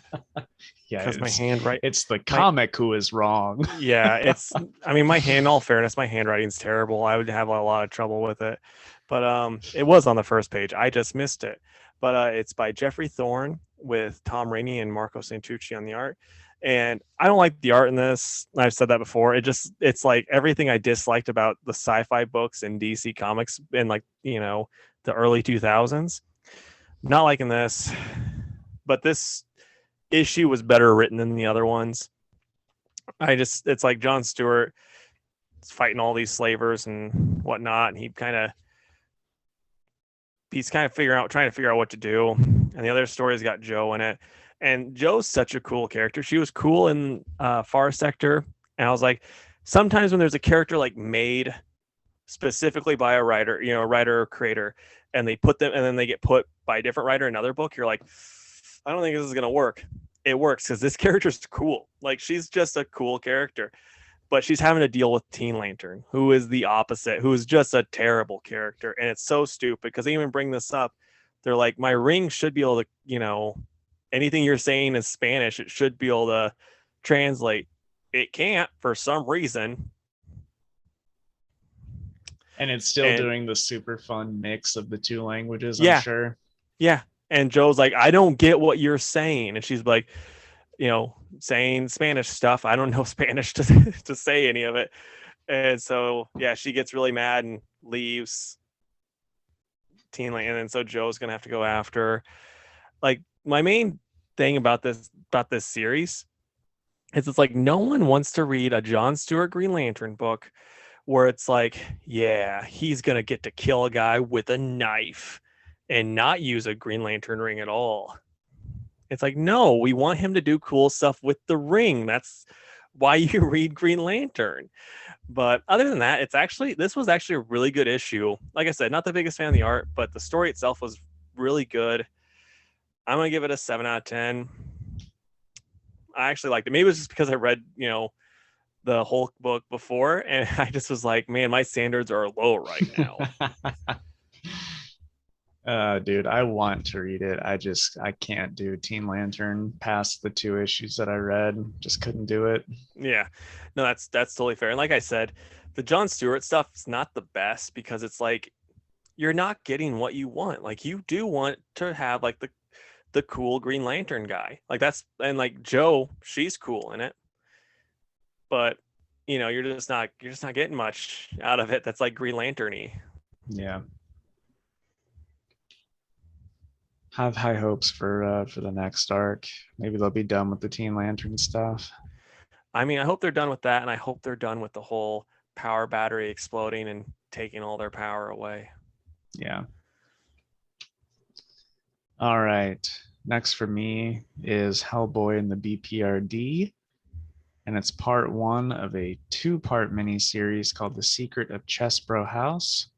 Yeah, Because my handwriting. It's the comic who is wrong. Yeah, it's. I mean, in all fairness, my handwriting's terrible. I would have a lot of trouble with it, but it was on the first page. I just missed it. But it's by Jeffrey Thorne with Tom Rainey and Marco Santucci on the art. And I don't like the art in this. I've said that before. It's like everything I disliked about the sci-fi books and DC comics in like, the early 2000s. Not liking this, but this issue was better written than the other ones. It's like John Stewart is fighting all these slavers and whatnot, and he's kind of trying to figure out what to do. And the other story's got Joe in it, and Joe's such a cool character. She was cool in Far Sector, and I was like, sometimes when there's a character like made specifically by a writer, writer or creator, and they put them, and then they get put by a different writer in another book, you're like, I don't think this is gonna work. It works because this character's cool. Like, she's just a cool character, but she's having to deal with Teen Lantern, who is the opposite, who is just a terrible character. And it's so stupid because they even bring this up. They're like, my ring should be able to, anything you're saying in Spanish, it should be able to translate. It can't for some reason. And it's still doing the super fun mix of the two languages, yeah, I'm sure. Yeah. And Joe's like, I don't get what you're saying. And she's like, saying Spanish stuff. I don't know Spanish to say any of it. And so, yeah, she gets really mad and leaves Teen Lantern. And then so Joe's going to have to go after her. Like, my main thing about this series is it's like no one wants to read a John Stewart Green Lantern book where it's like, yeah, he's gonna get to kill a guy with a knife and not use a Green Lantern ring at all. It's like, no, we want him to do cool stuff with the ring. That's why you read Green Lantern. But other than that, this was actually a really good issue. Like I said, not the biggest fan of the art, but the story itself was really good. I'm gonna give it a 7 out of 10. I actually liked it. Maybe it was just because I read, the Hulk book before, and I just was like, man, my standards are low right now. Dude, I want to read it. I can't do Teen Lantern past the 2 issues that I read. Just couldn't do it. Yeah, no, that's totally fair. And like I said, the John Stewart stuff is not the best because it's like you're not getting what you want. Like you do want to have like the cool Green Lantern guy. Like and like Jo, she's cool in it. But you're just not getting much out of it that's like Green Lantern-y. Yeah. Have high hopes for the next arc. Maybe they'll be done with the Teen Lantern stuff. I mean, I hope they're done with that, and I hope they're done with the whole power battery exploding and taking all their power away. Yeah. All right. Next for me is Hellboy and the BPRD. And it's part 1 of a 2-part miniseries called The Secret of Chesbro House.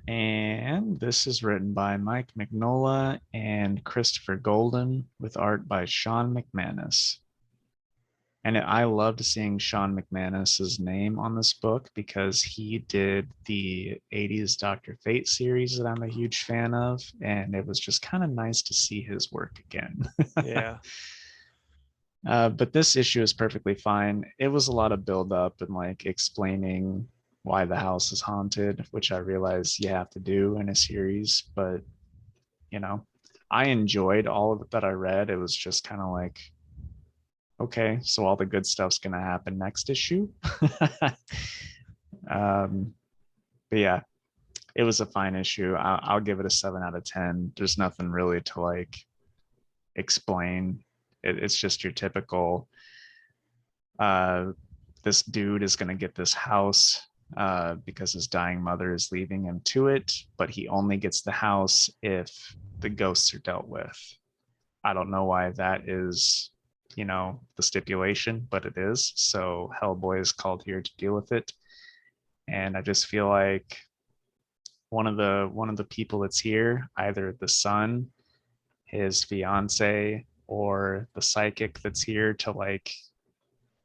And this is written by Mike Mignola and Christopher Golden with art by Sean McManus. And I loved seeing Sean McManus's name on this book because he did the 80s Dr. Fate series that I'm a huge fan of. And it was just kind of nice to see his work again. Yeah. But this issue is perfectly fine. It was a lot of build up and like explaining why the house is haunted, which I realize you have to do in a series. But, I enjoyed all of it that I read. It was just kind of like, okay, so all the good stuff's going to happen next issue. But yeah, it was a fine issue. I'll give it a 7 out of 10. There's nothing really to like explain. It's just your typical this dude is going to get this house because his dying mother is leaving him to it, but he only gets the house if the ghosts are dealt with. I don't know why that is, the stipulation, but it is. So Hellboy is called here to deal with it. And I just feel like one of the people that's here, either the son, his fiance, or the psychic that's here to like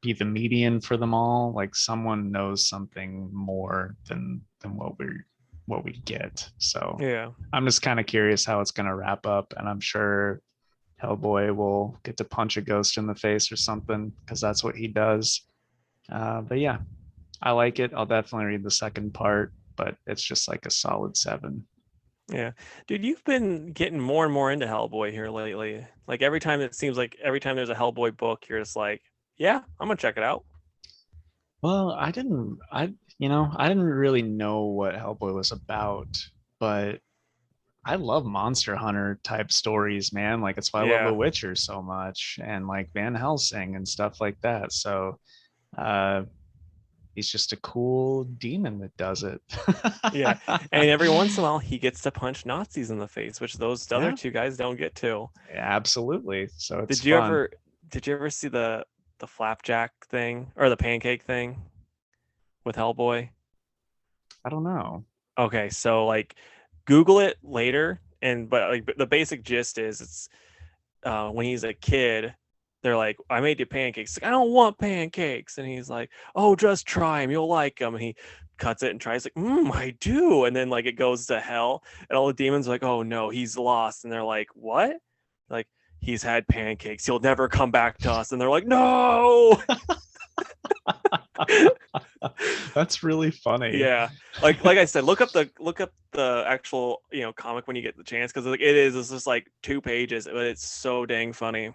be the median for them all, like someone knows something more than what we get. So Yeah. I'm just kind of curious how it's going to wrap up, and I'm sure Hellboy will get to punch a ghost in the face or something because that's what he does. But yeah, I like it. I'll definitely read the second part, but it's just like a solid 7. Yeah. Dude, you've been getting more and more into Hellboy here lately. Like every time there's a Hellboy book, you're just like, yeah, I'm gonna check it out. Well, I didn't really know what Hellboy was about, but I love Monster Hunter type stories, man. Like it's why I love The Yeah. Witcher so much and like Van Helsing and stuff like that. So uh he's just a cool demon that does it. Yeah. And every once in a while he gets to punch Nazis in the face, which those other Yeah, two guys don't get to. absolutely. So it's Did you fun. ever see the flapjack thing or the pancake thing with Hellboy? I don't know. Okay, so like Google it later, but like the basic gist is it's when he's a kid, they're like, I made you pancakes. Like, I don't want pancakes. And he's like, oh, just try them. You'll like them. And he cuts it and tries, like, I do. And then like it goes to hell. And all the demons are like, oh no, he's lost. And they're like, what? Like, he's had pancakes. He'll never come back to us. And they're like, no. That's really funny. Yeah. Like I said, look up the actual, comic when you get the chance, because like it's just like 2 pages, but it's so dang funny.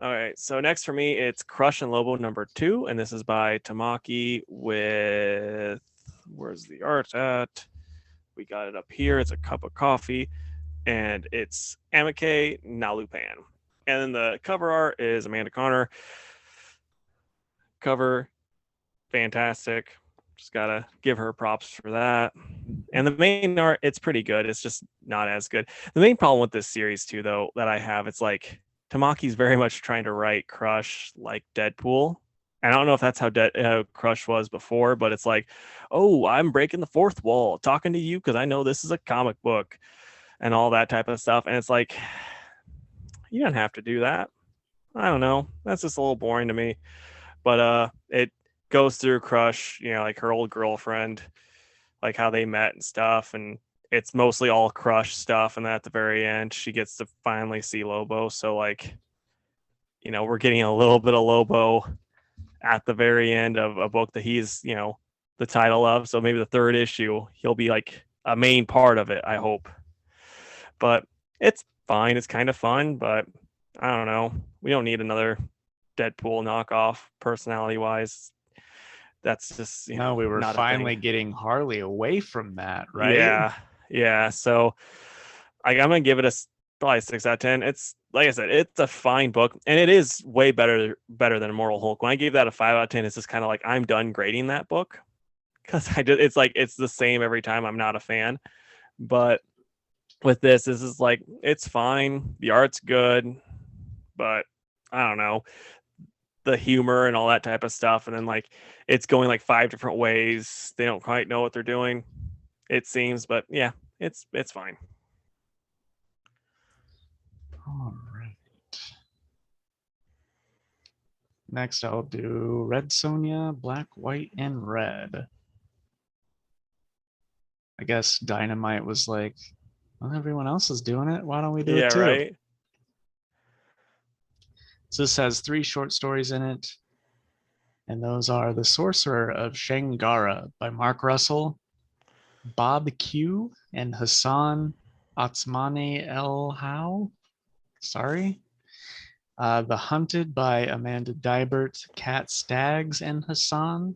All right, so next for me, it's Crush and Lobo #2, and this is by Tamaki with, where's the art at? We got it up here. It's a cup of coffee. and it's Amike Nalupan. And then the cover art is Amanda Connor. Cover, fantastic. Just gotta give her props for that. And the main art, it's pretty good. It's just not as good. The main problem with this series, too, though, that I have, it's like Tamaki's very much trying to write Crush like Deadpool. And I don't know if that's how Crush was before, but it's like, oh, I'm breaking the fourth wall, talking to you because I know this is a comic book and all that type of stuff. And it's like, you don't have to do that. I don't know. That's just a little boring to me. But it goes through Crush, like her old girlfriend, like how they met and stuff, and it's mostly all Crush stuff. And then at the very end, she gets to finally see Lobo. So like, we're getting a little bit of Lobo at the very end of a book that he's, the title of. So maybe the third issue, he'll be like a main part of it, I hope. But it's fine. It's kind of fun, but I don't know. We don't need another Deadpool knockoff personality wise. That's just, No, we were not finally a thing. getting Harley away from that, right? Yeah. So I'm gonna give it probably 6 out of 10. It's like I said, it's a fine book, and it is way better than Immortal Hulk. When I gave that a 5 out of 10, it's just kind of like I'm done grading that book because it's like it's the same every time. I'm not a fan, but with this is like it's fine. The art's good, but I don't know, the humor and all that type of stuff, and then like it's going like 5 different ways. They don't quite know what they're doing, it seems, but yeah, it's fine. All right. Next, I'll do Red Sonja, Black, White, and Red. I guess Dynamite was like, well, everyone else is doing it. Why don't we do Yeah, it too? right. So this has 3 short stories in it. And those are The Sorcerer of Shangara by Mark Russell, Bob Q, and Hassan Atsmane El How. Sorry. The Hunted by Amanda Dibert, Kat Staggs, and Hassan.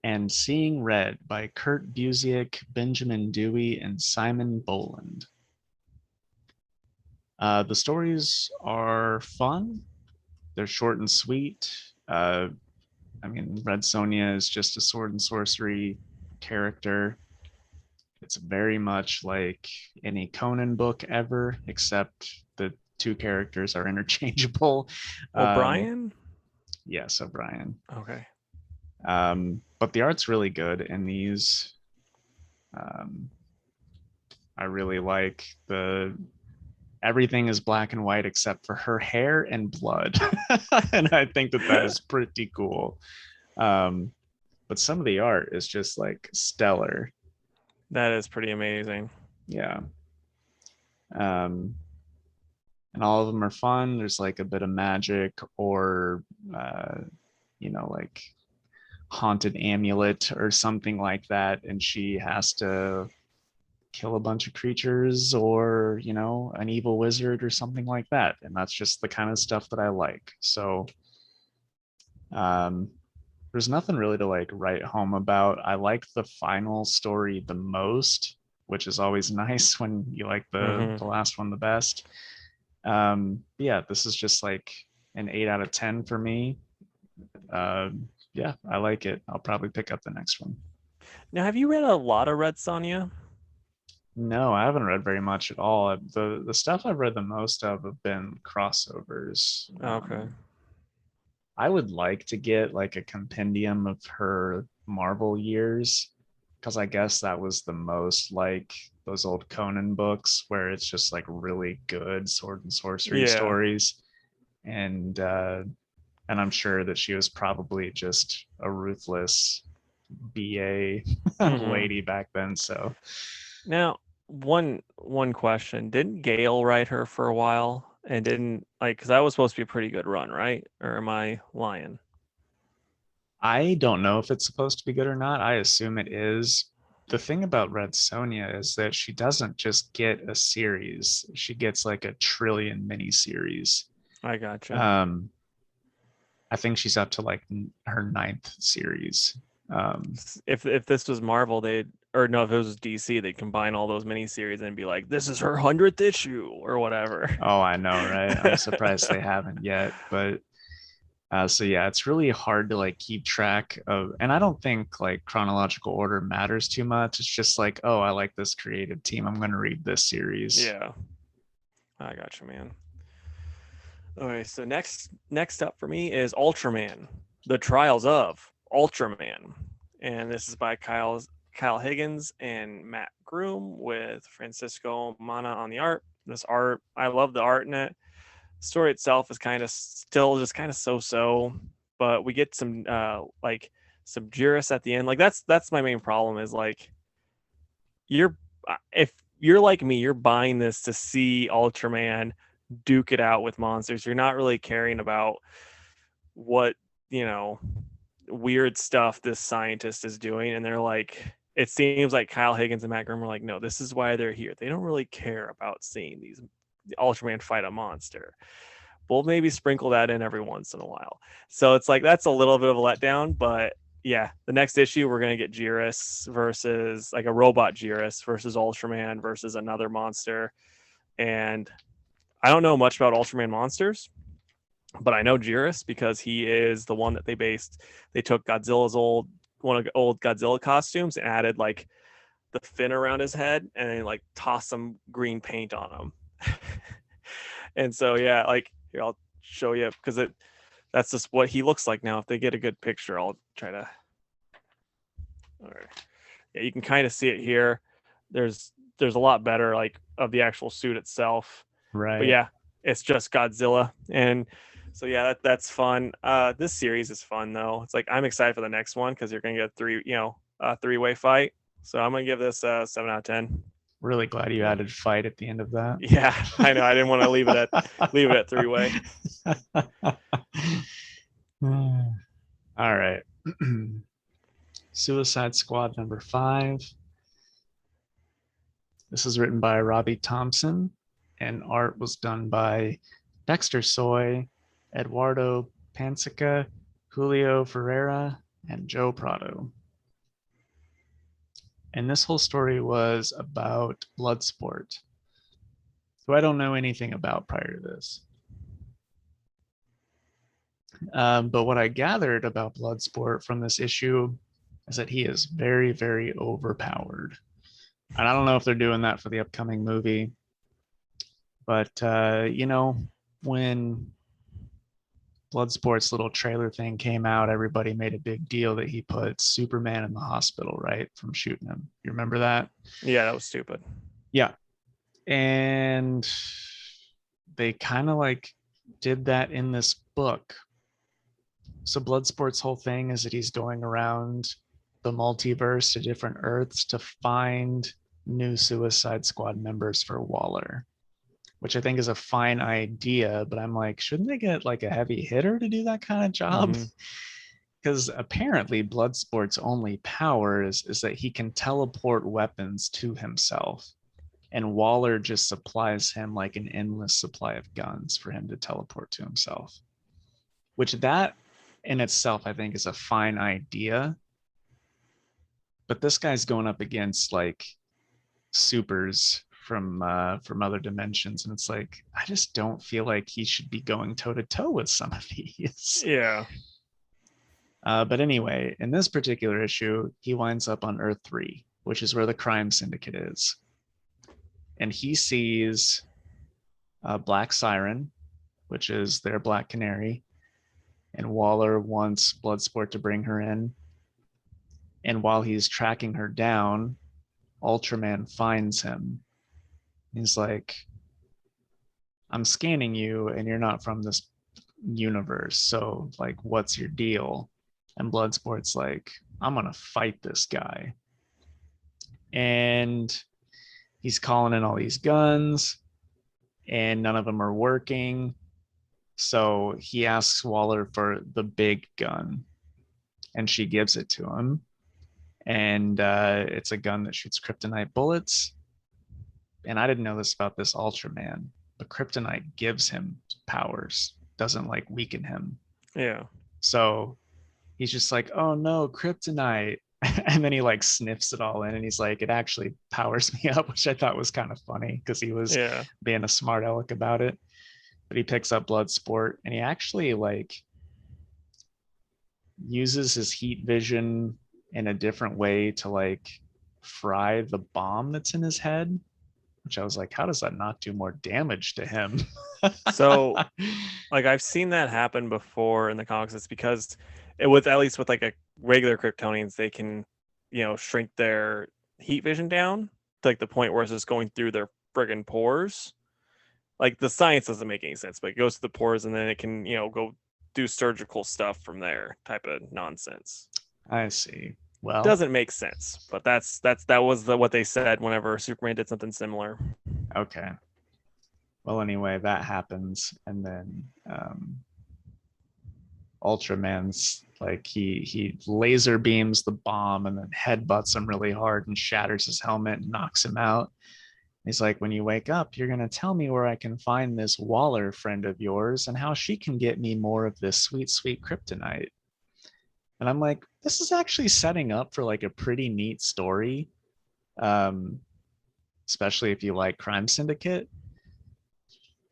And Seeing Red by Kurt Busiek, Benjamin Dewey, and Simon Boland. The stories are fun. They're short and sweet. Red Sonja is just a sword and sorcery character. It's very much like any Conan book ever, except the 2 characters are interchangeable. O'Brien. Yes, O'Brien. Okay. But the art's really good in these. I really like everything is black and white except for her hair and blood. And I think that is pretty cool. But some of the art is just like stellar. That is pretty amazing. Yeah. And all of them are fun. There's like a bit of magic or, like haunted amulet or something like that. And she has to kill a bunch of creatures or, an evil wizard or something like that. And that's just the kind of stuff that I like. So, there's nothing really to like write home about. I like the final story the most, which is always nice when you like the last one the best. Yeah, this is just like an 8 out of 10 for me. Yeah, I like it. I'll probably pick up the next one. Now, have you read a lot of Red Sonja? No, I haven't read very much at all. The stuff I've read the most of have been crossovers. Okay. I would like to get like a compendium of her Marvel years, because I guess that was the most like those old Conan books where it's just like really good sword and sorcery Yeah. stories. And I'm sure that she was probably just a ruthless BA lady back then. So Now, one question. Didn't Gale write her for a while? And didn't like because that was supposed to be a pretty good run, right? Or am I lying? I don't know if it's supposed to be good or not. I assume it is. The thing about Red Sonja is that she doesn't just get a series, she gets like a trillion miniseries. I gotcha. I think she's up to like her 9th series. If this was Marvel, they'd or no, if it was DC, they'd combine all those miniseries and be like, "This is her 100th issue" or whatever. Oh, I know, right? I'm surprised they haven't yet, but so yeah, it's really hard to like keep track of, and I don't think like chronological order matters too much. It's just like, oh, I like this creative team. I'm going to read this series. Yeah, I got you, man. All right, so next up for me is Ultraman: The Trials of Ultraman, and this is by Kyle Higgins and Matt Groom with Francisco Mana on the art. This art, I love the art in it. The story itself is kind of still just kind of so, but we get some like some Juris at the end. Like that's my main problem is like you're if you're like me, you're buying this to see Ultraman duke it out with monsters. You're not really caring about what, you know, weird stuff this scientist is doing. And they're like, it seems like Kyle Higgins and Matt Grimm are like, no, this is why they're here. They don't really care about seeing these Ultraman fight a monster. We'll maybe sprinkle that in every once in a while. So it's like that's a little bit of a letdown, but yeah, the next issue we're gonna get Jiris versus like a robot Jiris versus Ultraman versus another monster. And I don't know much about Ultraman monsters, but I know Jiris because he is the one that they took Godzilla's one of the old Godzilla costumes and added like the fin around his head and then like tossed some green paint on him. And so yeah, like here I'll show you because that's just what he looks like now. If they get a good picture, I'll try to. All right. Yeah, you can kind of see it here. There's a lot better like of the actual suit itself. Right. But yeah, it's just Godzilla. And so yeah, that's fun. This series is fun though. It's like I'm excited for the next one because you're gonna get a three-way fight. So I'm gonna give this a 7 out of 10. Really glad you added fight at the end of that. Yeah, I know. I didn't want to leave it at three-way. All right. Suicide Squad number 5. This is written by Robbie Thompson, and art was done by Dexter Soy, Eduardo Pansica, Julio Ferreira, and Joe Prado. And this whole story was about Bloodsport, who I don't know anything about prior to this. But what I gathered about Bloodsport from this issue is that he is very, very overpowered. And I don't know if they're doing that for the upcoming movie. But, when Bloodsport's little trailer thing came out, everybody made a big deal that he put Superman in the hospital, right? From shooting him. You remember that? Yeah, that was stupid. Yeah. And they kind of like did that in this book. So Bloodsport's whole thing is that he's going around the multiverse to different Earths to find new Suicide Squad members for Waller, which I think is a fine idea, but I'm like, shouldn't they get like a heavy hitter to do that kind of job? Because apparently Bloodsport's only power is that he can teleport weapons to himself. And Waller just supplies him like an endless supply of guns for him to teleport to himself. Which that in itself, I think, is a fine idea. But this guy's going up against like supers from other dimensions, and it's like I just don't feel like he should be going toe to toe with some of these. Yeah. But anyway, in this particular issue, he winds up on Earth 3, which is where the crime syndicate is, and he sees Black Siren, which is their Black Canary, and Waller wants Bloodsport to bring her in. And while he's tracking her down, Ultraman finds him. He's like, I'm scanning you and you're not from this universe. So like, what's your deal? And Bloodsport's like, I'm going to fight this guy. And he's calling in all these guns and none of them are working. So he asks Waller for the big gun and she gives it to him. And it's a gun that shoots kryptonite bullets. And I didn't know this about this Ultraman, but kryptonite gives him powers, doesn't like weaken him. Yeah. So he's just like, oh no, kryptonite. And then he like sniffs it all in and he's like, it actually powers me up, which I thought was kind of funny because he was Yeah. being a smart aleck about it. But he picks up Bloodsport and he actually like uses his heat vision in a different way to like fry the bomb that's in his head, which I was like, how does that not do more damage to him? So like I've seen that happen before in the comics. It's because with at least with like a regular Kryptonians, they can, shrink their heat vision down to like the point where it's just going through their friggin' pores. Like the science doesn't make any sense, but it goes to the pores and then it can, go do surgical stuff from there type of nonsense. I see. Well, Doesn't make sense, but that was what they said whenever Superman did something similar. okay. Well, anyway, that happens, and then Ultraman's like he laser beams the bomb and then headbutts him really hard and shatters his helmet and knocks him out. He's like, when you wake up, you're gonna tell me where I can find this Waller friend of yours and how she can get me more of this sweet, sweet kryptonite. And I'm like, this is actually setting up for like a pretty neat story, um, especially if you like Crime Syndicate.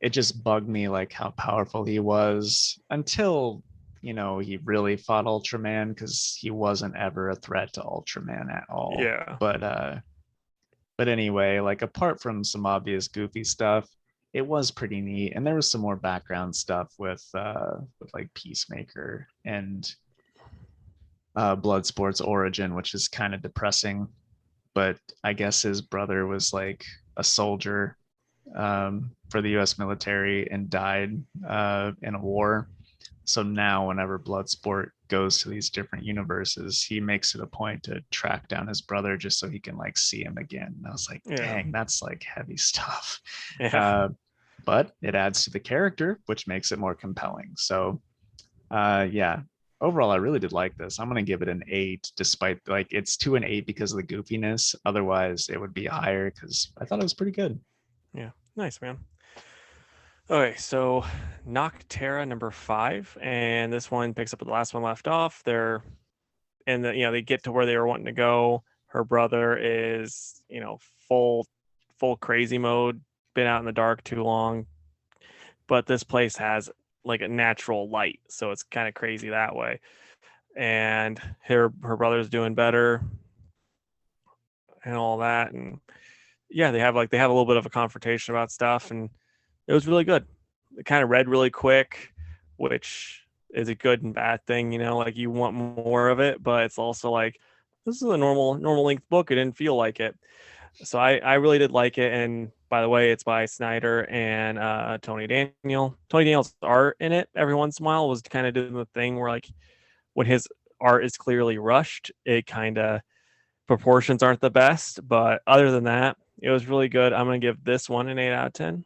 It just bugged me like how powerful he was until he really fought Ultraman, because he wasn't ever a threat to Ultraman at all. Yeah. But anyway, like apart from some obvious goofy stuff, it was pretty neat, and there was some more background stuff with like Peacemaker and Bloodsport's origin, which is kind of depressing. But I guess his brother was like a soldier for the U.S. military and died in a war. So now, whenever Bloodsport goes to these different universes, he makes it a point to track down his brother just so he can like see him again. And I was like, Yeah. dang, that's like heavy stuff. Yeah. But it adds to the character, which makes it more compelling. So, yeah, overall, I really did like this. I'm gonna give it an 8, despite like it's to an 8 because of the goofiness. Otherwise, it would be higher because I thought it was pretty good. Yeah. Nice, man. Okay, so Nocterra number 5, and this one picks up where the last one left off. They get to where they were wanting to go. Her brother is, full crazy mode, been out in the dark too long. But this place has like a natural light, so it's kind of crazy that way. And her brother's doing better and all that. And yeah, they have a little bit of a confrontation about stuff, and it was really good. It kind of read really quick, which is a good and bad thing, like you want more of it, but it's also like this is a normal length book. It didn't feel like it. So I really did like it. And by the way, it's by Snyder and Tony Daniel. Tony Daniel's art in it every once in a while was kind of doing the thing where like when his art is clearly rushed, it kind of proportions aren't the best. But other than that, it was really good. I'm gonna give this one an 8 out of 10.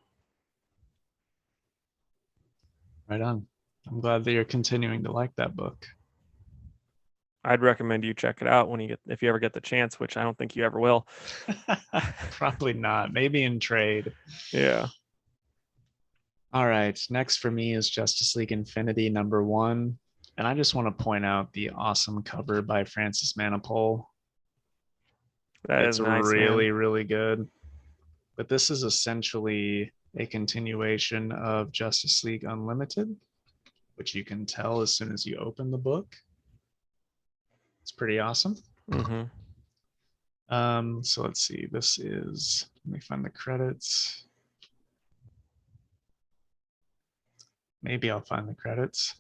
Right on. I'm glad that you're continuing to like that book. I'd recommend you check it out if you ever get the chance, which I don't think you ever will. Probably not. Maybe in trade. Yeah. All right. Next for me is Justice League Infinity number 1. And I just want to point out the awesome cover by Francis Manapul. That It's is nice, really, man. really good. But this is essentially a continuation of Justice League Unlimited, which you can tell as soon as you open the book. It's pretty awesome. Mm-hmm. So let's see. Let me find the credits. Maybe I'll find the credits.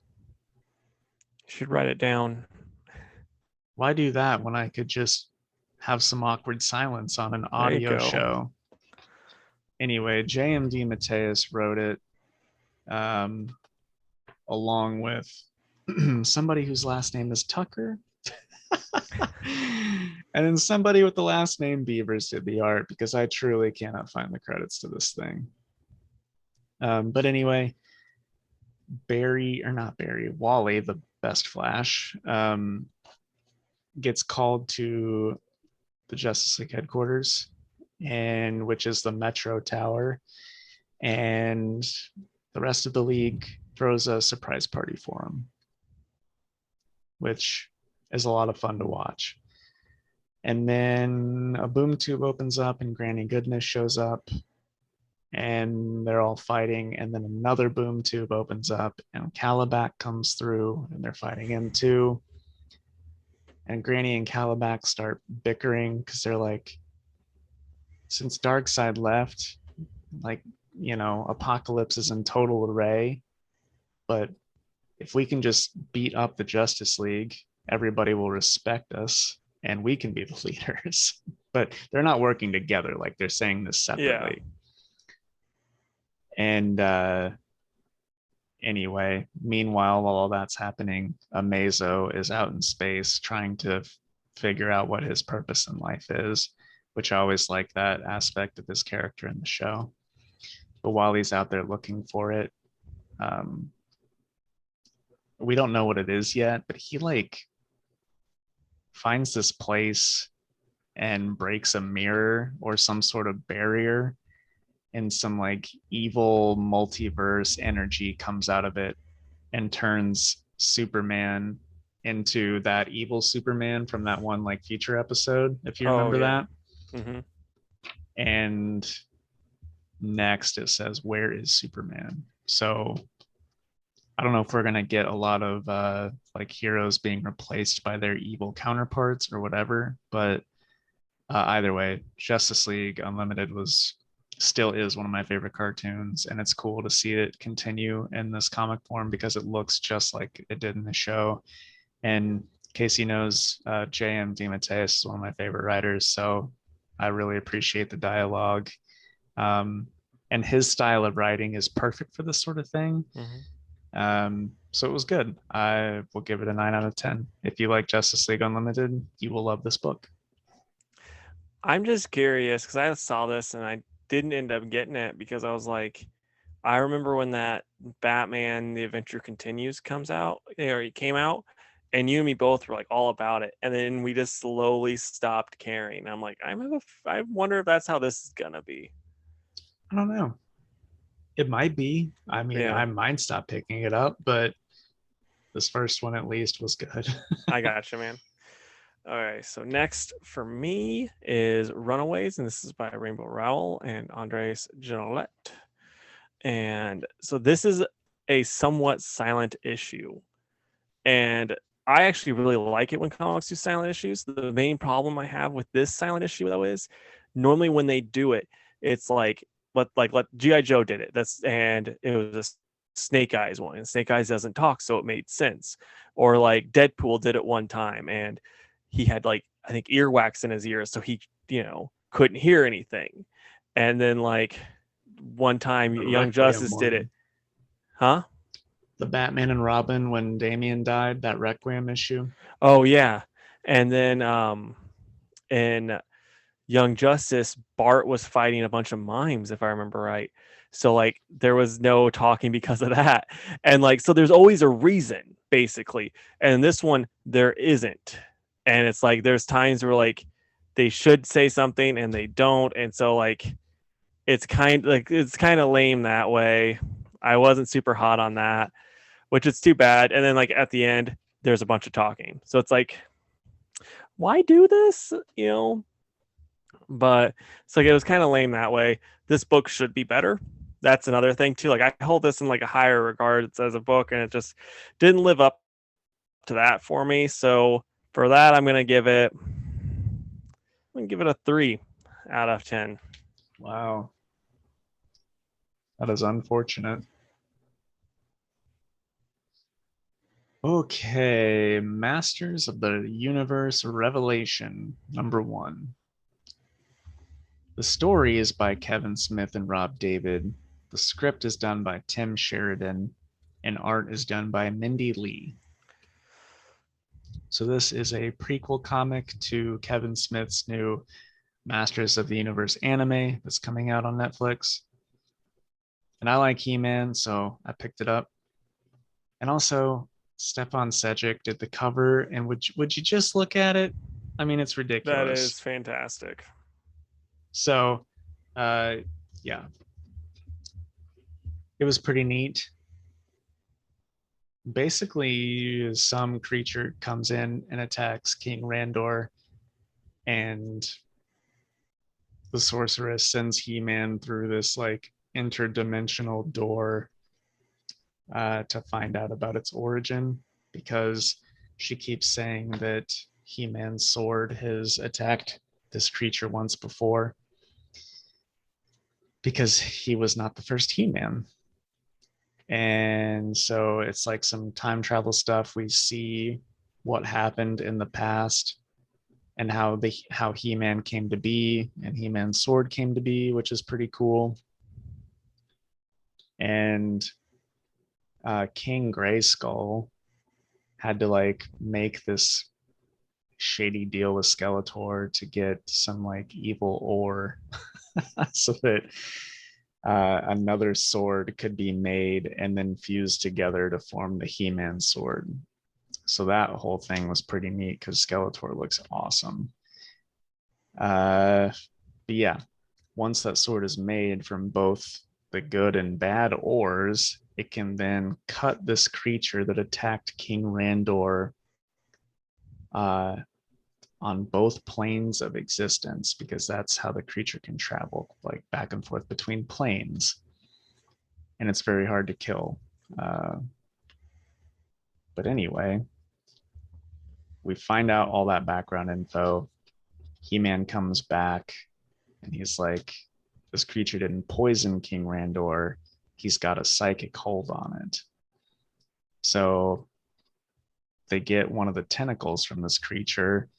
You should write it down. Why do that when I could just have some awkward silence on an audio show? Anyway, JMD Mateus wrote it along with somebody whose last name is Tucker. And then somebody with the last name Beavers did the art, because I truly cannot find the credits to this thing. But anyway, Wally, the best Flash, gets called to the Justice League headquarters, and which is the Metro Tower, and the rest of the league throws a surprise party for him, which is a lot of fun to watch. And then a boom tube opens up and Granny Goodness shows up and they're all fighting. And then another boom tube opens up and Calabac comes through and they're fighting him too. And Granny and Calabac start bickering because they're like, since Darkseid left, like, Apocalypse is in total array. But if we can just beat up the Justice League, everybody will respect us and we can be the leaders. But they're not working together. Like, they're saying this Yeah. separately. And anyway, meanwhile, while all that's happening, Amazo is out in space trying to figure out what his purpose in life is, which I always like that aspect of his character in the show. But while he's out there looking for it, we don't know what it is yet, but he like finds this place and breaks a mirror or some sort of barrier, and some like evil multiverse energy comes out of it and turns Superman into that evil Superman from that one like feature episode, if you Oh remember yeah. that. Mm-hmm. And next it says, where is Superman? So I don't know if we're going to get a lot of like heroes being replaced by their evil counterparts or whatever, but either way, Justice League Unlimited still is one of my favorite cartoons, and it's cool to see it continue in this comic form because it looks just like it did in the show. And Casey knows J.M. DeMatteis is one of my favorite writers, so I really appreciate the dialogue. And his style of writing is perfect for this sort of thing. So it was good. I will give it a 9 out of 10. If you like Justice League Unlimited, you will love this book. I'm just curious because I saw this and I didn't end up getting it because I was like, I remember when that Batman The Adventure Continues comes out, or he came out, and you and me both were like all about it, and then we just slowly stopped caring. I'm like, I wonder if that's how this is gonna be. I don't know. It might be. I mean, Yeah, I might stop picking it up, but this first one at least was good. I gotcha, man. All right, so next for me is Runaways, and this is by Rainbow Rowell and Andres Genolet. And so this is a somewhat silent issue. And I actually really like it when comics do silent issues. The main problem I have with this silent issue though is normally when they do it, it's like let G.I. Joe did it. And it was a Snake Eyes one, and Snake Eyes doesn't talk, so it made sense. Or like Deadpool did it one time, and he had like I think earwax in his ears, so he couldn't hear anything. And then like one time The Young Requiem Justice did it. one. Huh? The Batman and Robin when Damian died, that Requiem issue. Oh yeah. And then in Young Justice, Bart was fighting a bunch of mimes, if I remember right. So like there was no talking because of that. And like so there's always a reason, basically. And this one there isn't. And it's like there's times where like they should say something and they don't. And so like it's kind of lame that way. I wasn't super hot on that, which is too bad. And then like at the end, there's a bunch of talking. So it's like, why do this? But it's like it was kind of lame that way. This book should be better. That's another thing too. Like I hold this in like a higher regard as a book, and it just didn't live up to that for me. So for that, I'm gonna give it a 3 out of 10. Wow. That is unfortunate. Okay, Masters of the Universe Revelation, #1. The story is by Kevin Smith and Rob David. The script is done by Tim Sheridan, and art is done by Mindy Lee. So this is a prequel comic to Kevin Smith's new Masters of the Universe anime that's coming out on Netflix. And I like He-Man, so I picked it up. And also, Stefan Sejic did the cover, and would you just look at it? I mean, it's That ridiculous. is fantastic. So, yeah, it was pretty neat. Basically, some creature comes in and attacks King Randor, and the sorceress sends He-Man through this like interdimensional door to find out about its origin, because she keeps saying that He-Man's sword has attacked this creature once before, because he was not the first He-Man. And so it's like some time travel stuff. We see what happened in the past and how He-Man came to be and He-Man's sword came to be, which is pretty cool. And King Grayskull had to like make this shady deal with Skeletor to get some like evil ore so that another sword could be made and then fused together to form the He-Man sword. So that whole thing was pretty neat because Skeletor looks awesome. But yeah, once that sword is made from both the good and bad ores, it can then cut this creature that attacked King Randor on both planes of existence, because that's how the creature can travel, like back and forth between planes. And it's very hard to kill. But anyway, we find out all that background info. He-Man comes back and he's like, this creature didn't poison King Randor. He's got a psychic hold on it. So they get one of the tentacles from this creature,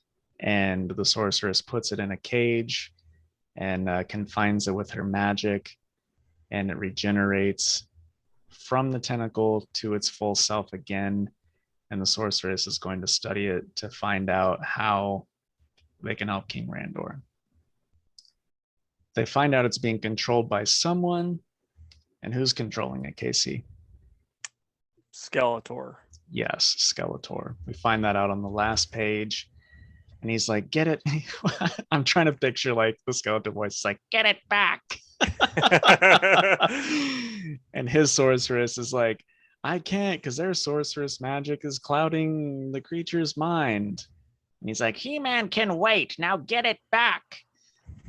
and the sorceress puts it in a cage and confines it with her magic, and it regenerates from the tentacle to its full self again. And the sorceress is going to study it to find out how they can help King Randor. They find out it's being controlled by someone. And who's controlling it, Casey? Skeletor. Yes, Skeletor. We find that out on the last page. And he's like, get it. I'm trying to picture like the Skeletor voice. It's like, get it back. And his sorceress is like, I can't, because their sorceress magic is clouding the creature's mind. And he's like, He-Man can wait. Now get it back.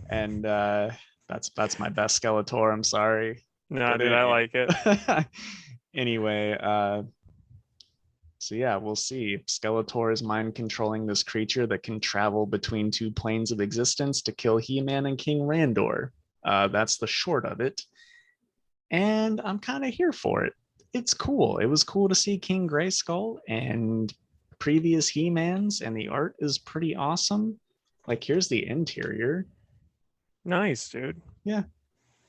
And that's my best Skeletor. I'm sorry. No, dude, I like it. Anyway, so yeah, we'll see. Skeletor is mind controlling this creature that can travel between two planes of existence to kill He-Man and King Randor. That's the short of it. And I'm kind of here for it. It's cool. It was cool to see King Grayskull and previous He-Mans, and the art is pretty awesome. Like, here's the interior. Nice, dude. Yeah.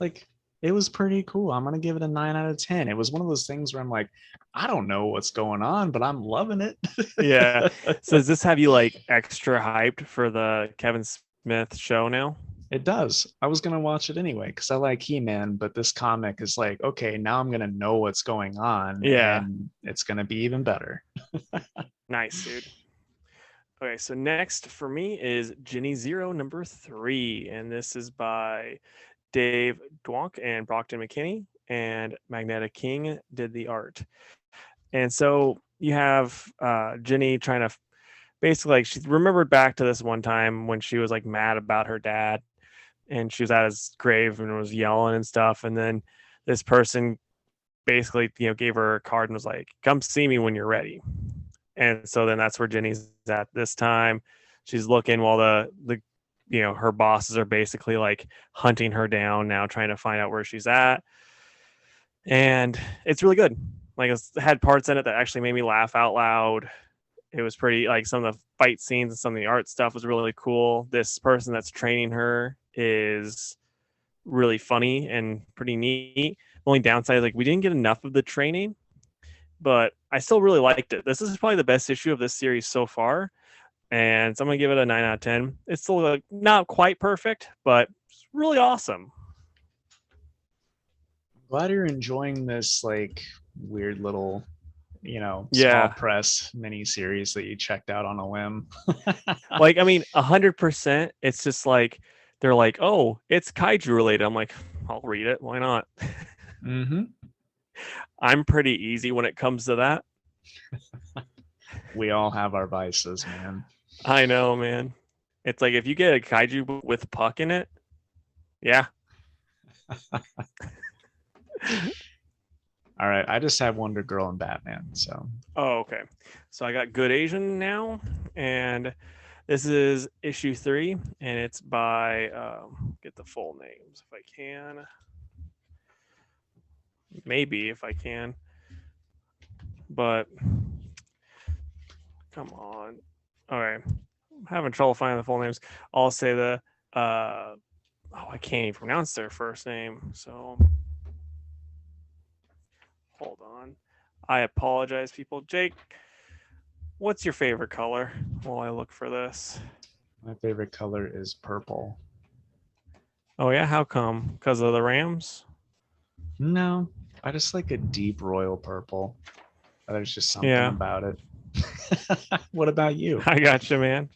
Like, it was pretty cool. I'm going to give it a 9 out of 10. It was one of those things where I'm like, I don't know what's going on, but I'm loving it. Yeah. So does this have you like extra hyped for the Kevin Smith show now? It does. I was going to watch it anyway because I like He-Man, but this comic is like, okay, now I'm going to know what's going on. Yeah. And it's going to be even better. Nice, dude. Okay, so next for me is Ginny Zero number 3, and this is by Dave Dwonk and Brockton McKinney, and Magnetic King did the art. And so you have Ginny trying to basically, like, she remembered back to this one time when she was like mad about her dad, and she was at his grave and was yelling and stuff. And then this person basically, gave her a card and was like, come see me when you're ready. And so then that's where Ginny's at this time. She's looking while the her bosses are basically like hunting her down now, trying to find out where she's at. And it's really good. Like, it had parts in it that actually made me laugh out loud. It was pretty, like, some of the fight scenes and some of the art stuff was really cool. This person that's training her is really funny and pretty neat. The only downside is, like, we didn't get enough of the training, but I still really liked it. This is probably the best issue of this series so far. And so I'm going to give it a 9 out of 10. It's still like not quite perfect, but it's really awesome. Glad you're enjoying this like weird little, small press mini series that you checked out on a whim. Like, I mean, 100%. It's just like, they're like, oh, it's kaiju related. I'm like, I'll read it. Why not? Mm-hmm. I'm pretty easy when it comes to that. We all have our vices, man. I know, man. It's like if you get a kaiju with Puck in it, yeah. All right, I just have Wonder Girl and Batman. So Oh, okay. So I got Good Asian now, and this is issue 3, and it's by get the full names if I can. Maybe if I can, but come on. All right, I'm having trouble finding the full names. I'll say the I can't even pronounce their first name. So hold on. I apologize, people. Jake, what's your favorite color while I look for this? my favorite color is purple. Oh yeah, how come? Because of the Rams? No, I just like a deep royal purple. There's just something Yeah, about it. What about you? I got you, man.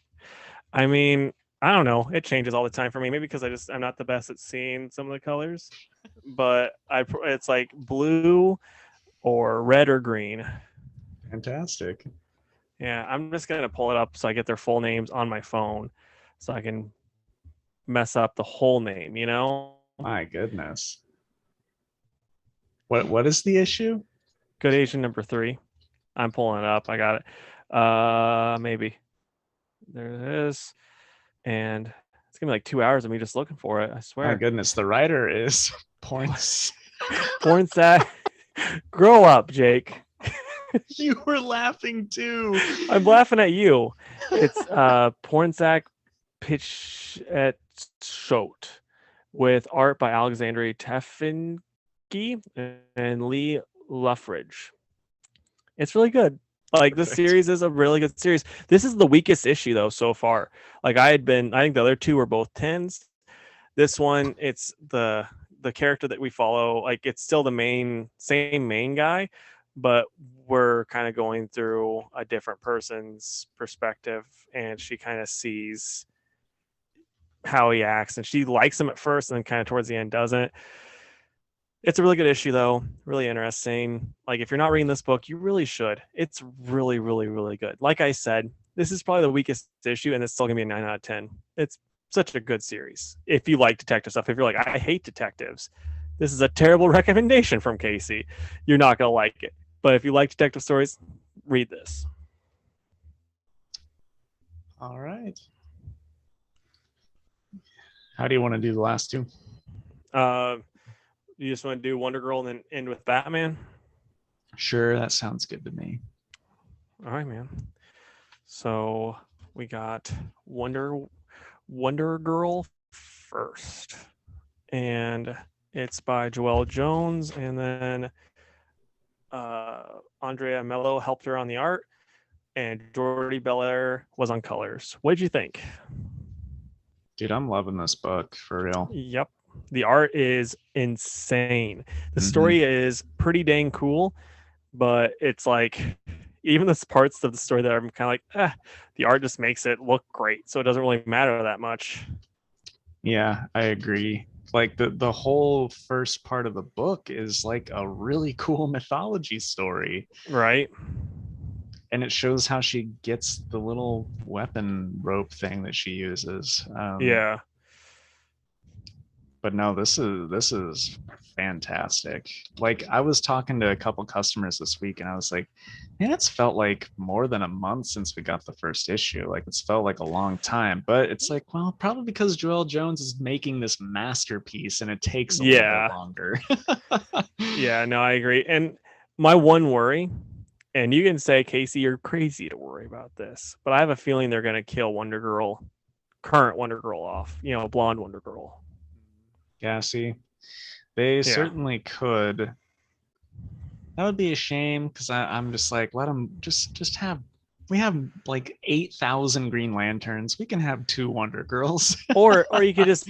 I mean, I don't know. It changes all the time for me. Maybe because I'm not the best at seeing some of the colors, but it's like blue or red or green. Fantastic. Yeah, I'm just gonna pull it up so I get their full names on my phone, so I can mess up the whole name. You know, My goodness. What is the issue? Good Asian number 3. I'm pulling it up. I got it. Maybe there it is, and it's gonna be like 2 hours of me just looking for it. I My swear. goodness, the writer is points. Porn sack. Grow up, Jake. You were laughing too. I'm laughing at you. It's Pornsack Pitch at Shot with art by Alexandre Tefenki and Lee Luffridge. It's really good. Like this Perfect. series is a really good series. This is the weakest issue though so far. Like I think the other two were both 10s. This one, it's the character that we follow. Like it's still the same main guy, but we're kind of going through a different person's perspective, and she kind of sees how he acts, and she likes him at first, and then kind of towards the end doesn't. It's a really good issue though, really interesting. Like if you're not reading this book, you really should. It's really, really, really good. Like I said, this is probably the weakest issue, and it's still gonna be a 9 out of 10. It's such a good series. If you like detective stuff, if you're like, I hate detectives, this is a terrible recommendation from Casey. You're not gonna like it. But if you like detective stories, read this. All right. How do you want to do the last two? You just want to do Wonder Girl and then end with Batman? Sure, that sounds good to me. All right, man. So we got Wonder Girl first, and it's by Joelle Jones, and then Andrea Mello helped her on the art, and Jordi Belair was on colors. What did you think? Dude, I'm loving this book for real. Yep. The art is insane. The story is pretty dang cool, but it's like even the parts of the story that I'm kind of like, the art just makes it look great. So it doesn't really matter that much. Yeah, I agree. Like the whole first part of the book is like a really cool mythology story. Right. And it shows how she gets the little weapon rope thing that she uses. Yeah. But no, this is fantastic. Like I was talking to a couple customers this week, and I was like, man, it's felt like more than a month since we got the first issue. Like it's felt like a long time. But it's like, well, probably because Joelle Jones is making this masterpiece, and it takes a little bit longer. Yeah, no, I agree. And my one worry, and you can say, Casey, you're crazy to worry about this, but I have a feeling they're going to kill current Wonder Girl off, blonde Wonder Girl. Yeah, see, they certainly could. That would be a shame because I'm just like, let them just have. We have like 8,000 Green Lanterns. We can have 2 Wonder Girls. or you could just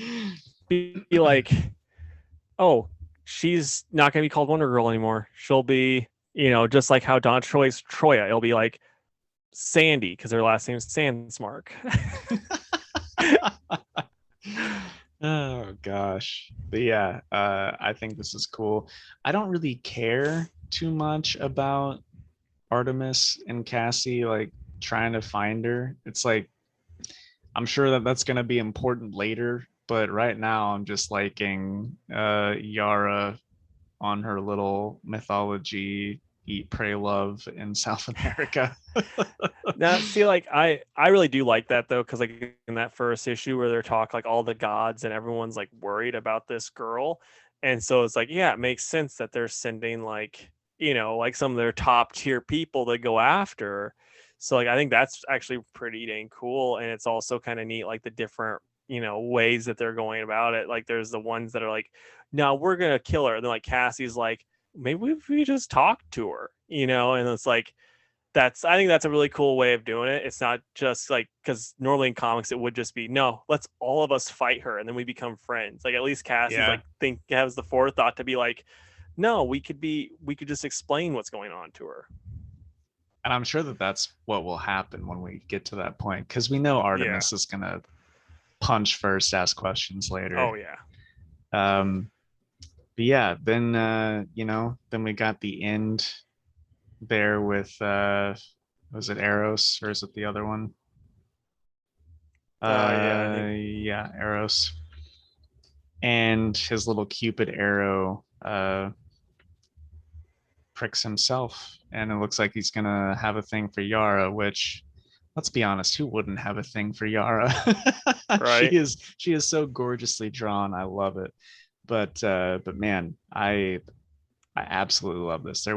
be like, oh, she's not going to be called Wonder Girl anymore. She'll be, just like how Don Troy's Troya. It'll be like Sandy because her last name is Sandsmark. Oh gosh. But yeah, I think this is cool. I don't really care too much about Artemis and Cassie like trying to find her. It's like I'm sure that that's going to be important later, but right now I'm just liking Yara on her little mythology eat pray love in South America. Now, see, like I really do like that though, because like in that first issue where they're talking like all the gods and everyone's like worried about this girl, and so it's like yeah, it makes sense that they're sending like like some of their top tier people to go after her. So like I think that's actually pretty dang cool, and it's also kind of neat like the different ways that they're going about it. Like there's the ones that are like, no, we're gonna kill her, and then like Cassie's like, maybe if we just talk to her, and it's like I think that's a really cool way of doing it. It's not just like because normally in comics it would just be no, let's all of us fight her and then we become friends. Like at least Cassie's Yeah. like has the forethought to be like, no, we could just explain what's going on to her. And I'm sure that that's what will happen when we get to that point, because we know Yeah. Artemis is going to punch first, ask questions later. Oh yeah. Um, but yeah, then then we got the end there with was it Eros or is it the other one? Yeah. I think. Yeah, Eros. And his little Cupid arrow pricks himself, and it looks like he's gonna have a thing for Yara, which let's be honest, who wouldn't have a thing for Yara? she Right. is she is so gorgeously drawn. I love it. But man, I absolutely love this.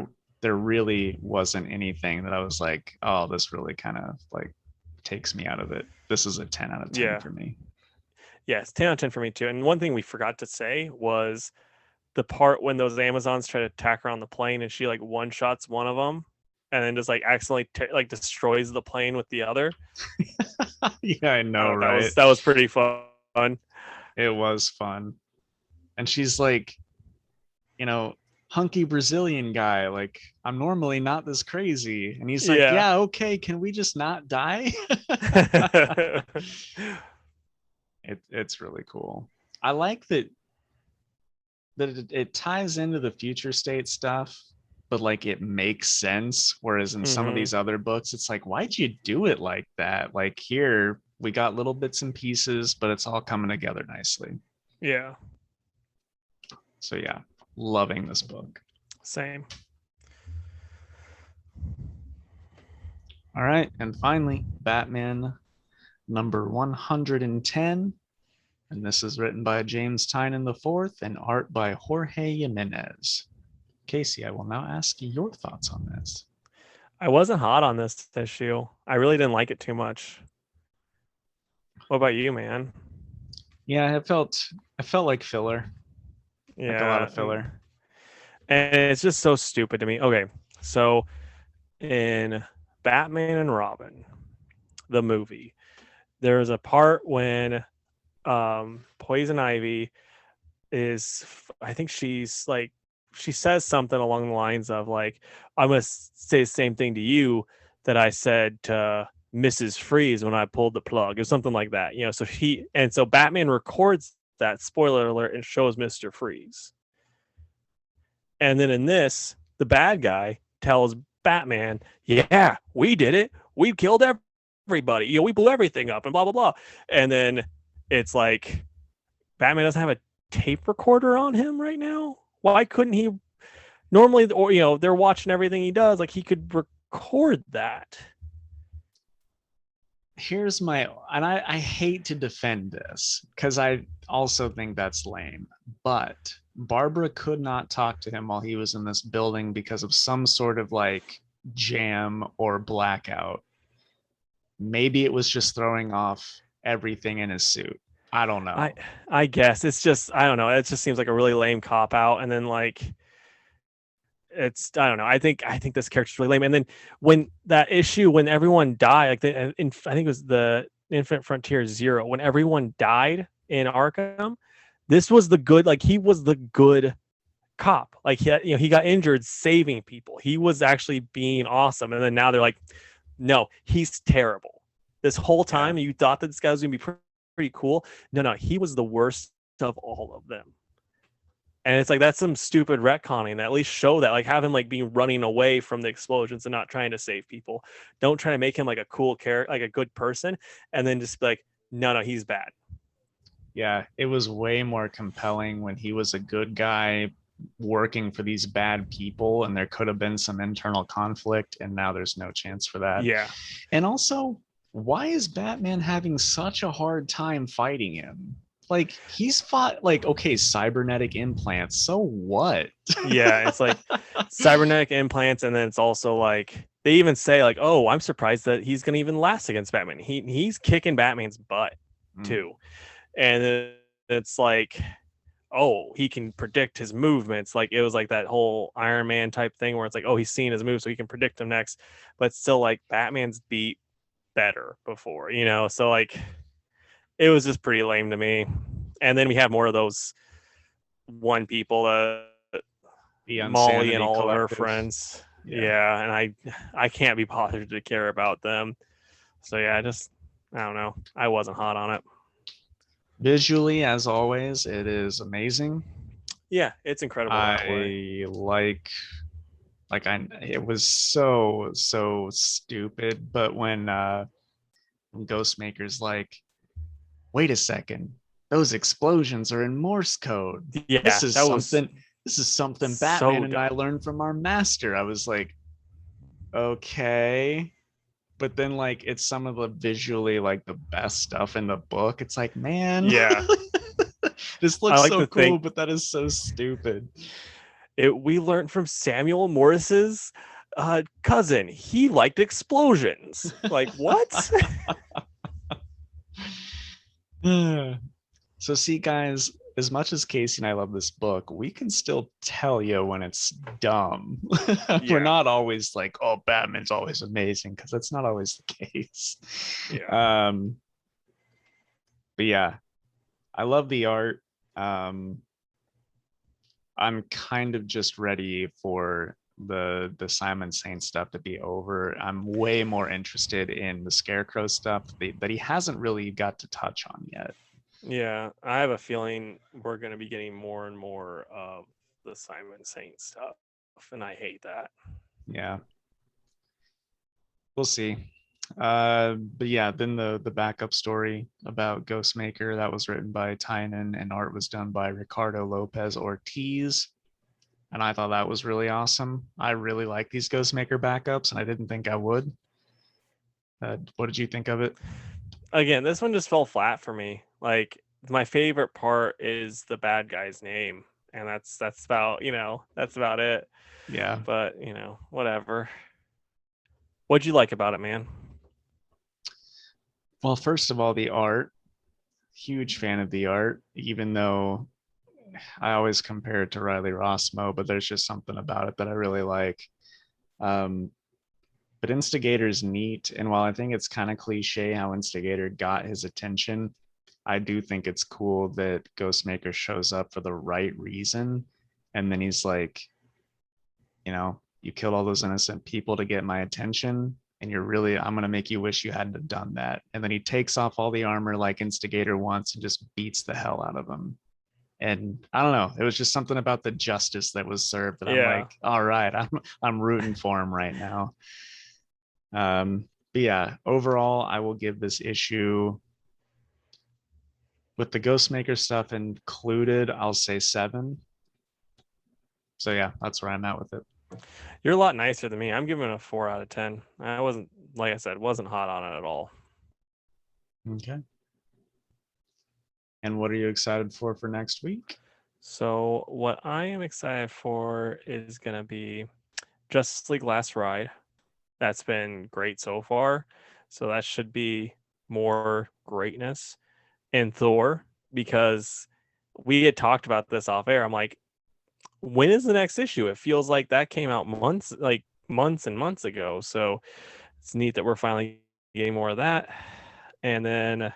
There really wasn't anything that I was like, oh, this really kind of like takes me out of it. This is a 10 out of 10 Yeah. for me. Yes. 10 out of 10 for me too. And one thing we forgot to say was the part when those Amazons try to attack her on the plane and she like one shots one of them and then just like accidentally like destroys the plane with the other. Yeah, I know, right? That was pretty fun. It was fun. And she's like, you know, hunky Brazilian guy. Like, I'm normally not this crazy. And he's like, Yeah. yeah, okay, can we just not die? It's really cool. I like that it ties into the future state stuff, but like it makes sense. Whereas in some of Mm-hmm. these other books, it's like, why'd you do it like that? Like here, we got little bits and pieces, but it's all coming together nicely. Yeah. So yeah, loving this book. Same. All right. And finally, Batman number 110. And this is written by James Tynion IV and art by Jorge Jimenez. Casey, I will now ask you your thoughts on this. I wasn't hot on this issue. I really didn't like it too much. What about you, man? Yeah, I felt like filler. Yeah. Like a lot of filler. And it's just so stupid to me. Okay. So in Batman and Robin, the movie, there's a part when Poison Ivy is, I think she's like, she says something along the lines of like, I'm gonna say the same thing to you that I said to Mrs. Freeze when I pulled the plug or something like that. So Batman records that, spoiler alert, and shows Mr. Freeze. And then in this, the bad guy tells Batman, yeah, we did it. We killed everybody. We blew everything up and blah, blah, blah. And then it's like, Batman doesn't have a tape recorder on him right now. Why couldn't he? Normally, or they're watching everything he does. Like he could record that. Here's and I hate to defend this because I also think that's lame, but Barbara could not talk to him while he was in this building because of some sort of like jam or blackout. Maybe it was just throwing off everything in his suit. I don't know. I guess it's just, I don't know. It just seems like a really lame cop out. And then like, I don't know. I think this character's really lame. And then when that issue, when everyone died, like I think it was the Infinite Frontier Zero, when everyone died in Arkham, this was the good, like he was the good cop. Like he got injured saving people. He was actually being awesome. And then now they're like, no, he's terrible. This whole time you thought that this guy was gonna be pretty cool. No, he was the worst of all of them. And it's like, that's some stupid retconning. That at least show that, like, have him like being running away from the explosions and not trying to save people. Don't try to make him like a cool character, like a good person, and then just be like, No, he's bad. Yeah, it was way more compelling when he was a good guy working for these bad people, and there could have been some internal conflict, and now there's no chance for that. Yeah. And also, why is Batman having such a hard time fighting him? Like, he's fought, like, okay, cybernetic implants, so what? Yeah, it's like cybernetic implants, and then it's also like they even say like, "Oh, I'm surprised that he's gonna even last against Batman." He's kicking Batman's butt too, and it's like, oh, he can predict his movements. Like it was like that whole Iron Man type thing where it's like, oh, he's seen his moves, so he can predict them next. But still, like Batman's beat better before, So like, it was just pretty lame to me. And then we have more of those one people, The Molly and Insanity all of her Collective. friends. Yeah. Yeah, and I can't be bothered to care about them. So yeah, I don't know. I wasn't hot on it. Visually, as always, it is amazing. Yeah, it's incredible that way. I like I it was so stupid, but when Ghostmaker's like, wait a second, those explosions are in Morse code. This Yeah, is that was something this is something Batman so and I dumb. learned from our master. I was like, okay. But then like it's some of the visually like the best stuff in the book. It's like, man, Yeah, this I looks like so to cool, think but that is so stupid. we learned from Samuel Morris's cousin. He liked explosions. Like what? So see, guys, as much as Casey and I love this book, we can still tell you when it's dumb. We're Yeah, not always like, oh, Batman's always amazing, because that's not always the case. yeah, Um, but yeah, I love the art. Um, I'm kind of just ready for the Simon Saint stuff to be over. I'm way more interested in the Scarecrow stuff that he hasn't really got to touch on yet. yeah. I have a feeling we're going to be getting more and more of the Simon Saint stuff, and I hate that. Yeah, we'll see. But yeah, then the backup story about Ghostmaker that was written by Tynan and art was done by Ricardo Lopez Ortiz. And I thought that was really awesome. I really like these Ghostmaker backups, and I didn't think I would. What did you think of it? Again, this one just fell flat for me. Like my favorite part is the bad guy's name, and that's about that's about it. Yeah. But whatever. What'd you like about it, man? Well, first of all, the art. Huge fan of the art, even though I always compare it to Riley Rossmo, but there's just something about it that I really like. Um, but Instigator's neat. And while I think it's kind of cliche how Instigator got his attention, I do think it's cool that Ghostmaker shows up for the right reason. And then he's like, you killed all those innocent people to get my attention. And I'm going to make you wish you hadn't have done that. And then he takes off all the armor like Instigator wants and just beats the hell out of them. And I don't know, it was just something about the justice that was served that I'm Yeah. like, all right, I'm rooting for him right now. But yeah, overall, I will give this issue with the Ghostmaker stuff included, I'll say 7. So yeah, that's where I'm at with it. You're a lot nicer than me. I'm giving it a 4 out of 10. I wasn't, like I said, wasn't hot on it at all. Okay. And what are you excited for next week? So what I am excited for is gonna be Justice League Last Ride. That's been great so far. So that should be more greatness. And Thor, because we had talked about this off air. I'm like, when is the next issue? It feels like that came out months and months ago. So it's neat that we're finally getting more of that. And then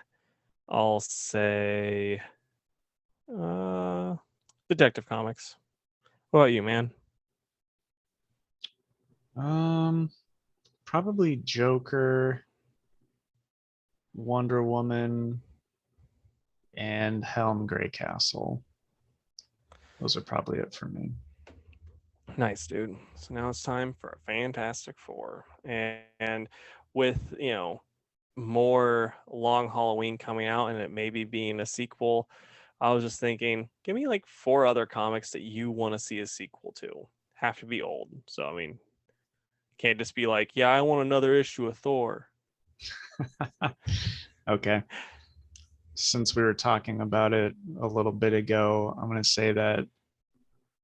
I'll say uh Detective Comics. What about you, man? Um, Probably Joker, Wonder Woman, and Helm Greycastle. Those are probably it for me. Nice, dude. So now it's time for a Fantastic Four. And with, more Long Halloween coming out and it maybe being a sequel, I was just thinking, give me like 4 other comics that you want to see a sequel to. Have to be old. So I mean, can't just be like, yeah, I want another issue of Thor. Okay. Since we were talking about it a little bit ago, I'm going to say that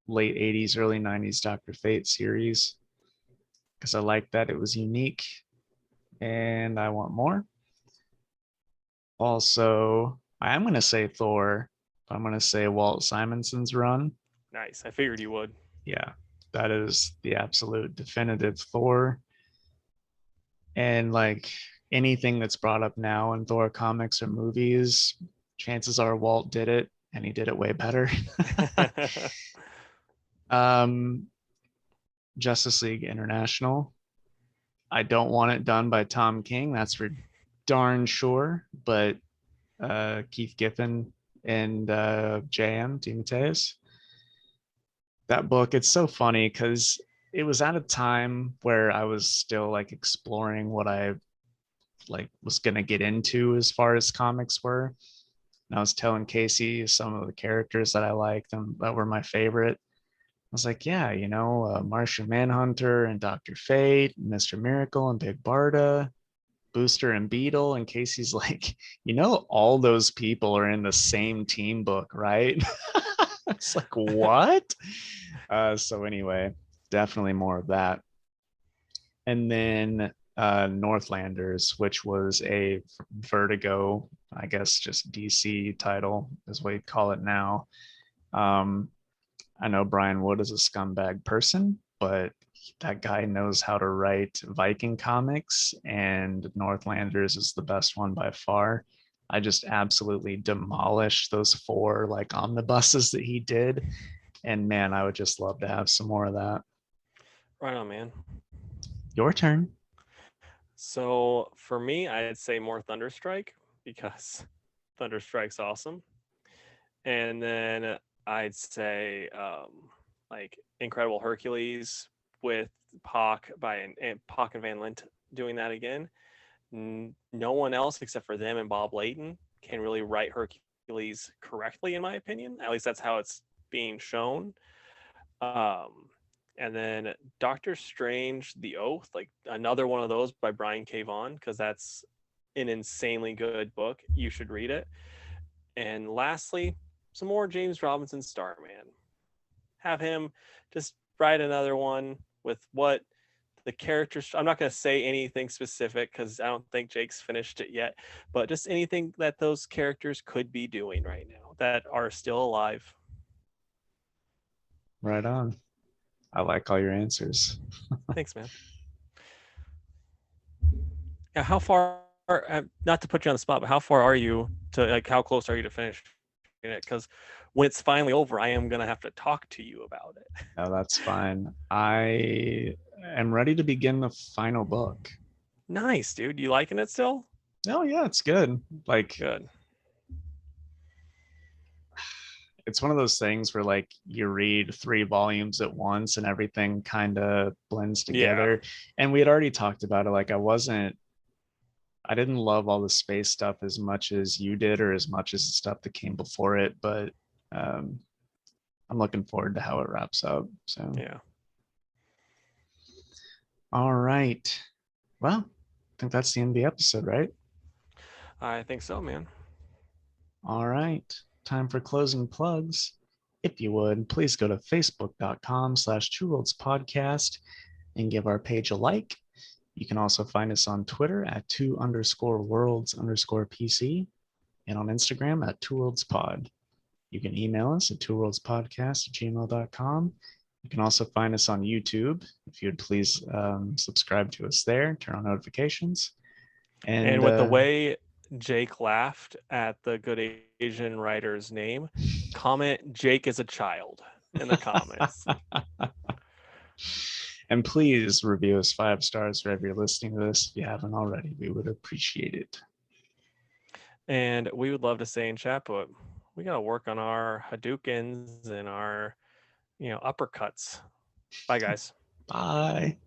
late 80s, early 90s Dr. Fate series, because I like that it was unique and I want more. Also, I am going to say Thor. I'm going to say Walt Simonson's run. Nice. I figured you would. Yeah, that is the absolute definitive Thor. And like anything that's brought up now in Thor comics or movies, chances are Walt did it and he did it way better. um, Justice League International. I don't want it done by Tom King. That's for darn sure. But Keith Giffen and JM DeMatteis. That book, it's so funny because it was at a time where I was still like exploring what I like was gonna get into as far as comics were. And I was telling Casey some of the characters that I liked and that were my favorite. I was like, yeah, Martian Manhunter and Dr. Fate, Mr. Miracle and Big Barda, Booster and Beetle. And Casey's like, all those people are in the same team book, right? It's like, what? So anyway, definitely more of that. And then Northlanders, which was a Vertigo, I guess just DC title is what you'd call it now. Um, I know Brian Wood is a scumbag person, but that guy knows how to write Viking comics, and Northlanders is the best one by far. I just absolutely demolished those 4 like omnibuses that he did. And man, I would just love to have some more of that. Right on, man. Your turn. So for me, I'd say more Thunderstrike because Thunderstrike's awesome. And then I'd say like Incredible Hercules with Pac and Pac and Van Lint doing that again. No one else except for them and Bob Layton can really write Hercules correctly, in my opinion. At least that's how it's being shown. And then Doctor Strange, The Oath, like another one of those by Brian K. Vaughan, because that's an insanely good book. You should read it. And lastly, some more James Robinson Starman. Have him just write another one with what the characters. I'm not going to say anything specific because I don't think Jake's finished it yet, but just anything that those characters could be doing right now that are still alive. Right on. I like all your answers. Thanks, man. Yeah, how far? Not to put you on the spot, but how far are you to like? How close are you to finish it? Because when it's finally over, I am gonna have to talk to you about it. No, that's fine. I am ready to begin the final book. Nice, dude. You liking it still? Oh yeah, it's good. Like Good. it's one of those things where like you read 3 volumes at once and everything kind of blends Yeah. together. And we had already talked about it. Like I didn't love all the space stuff as much as you did or as much as the stuff that came before it, but um, I'm looking forward to how it wraps up. So Yeah. all right. Well, I think that's the end of the episode, right? I think so, man. All right. Time for closing plugs. If you would, please go to facebook.com/Two Worlds Podcast and give our page a like. You can also find us on Twitter at 2_worlds_PC and on Instagram at 2worldspod. You can email us at twoworldspodcast@gmail.com. You can also find us on YouTube. If you'd please subscribe to us there, turn on notifications. And with the way Jake laughed at the Good Asian writer's name, comment Jake is a child in the comments. And please review us 5 stars wherever you're listening to this. If you haven't already, we would appreciate it. And we would love to stay in chat, but we got to work on our Hadoukens and our, uppercuts. Bye, guys. Bye.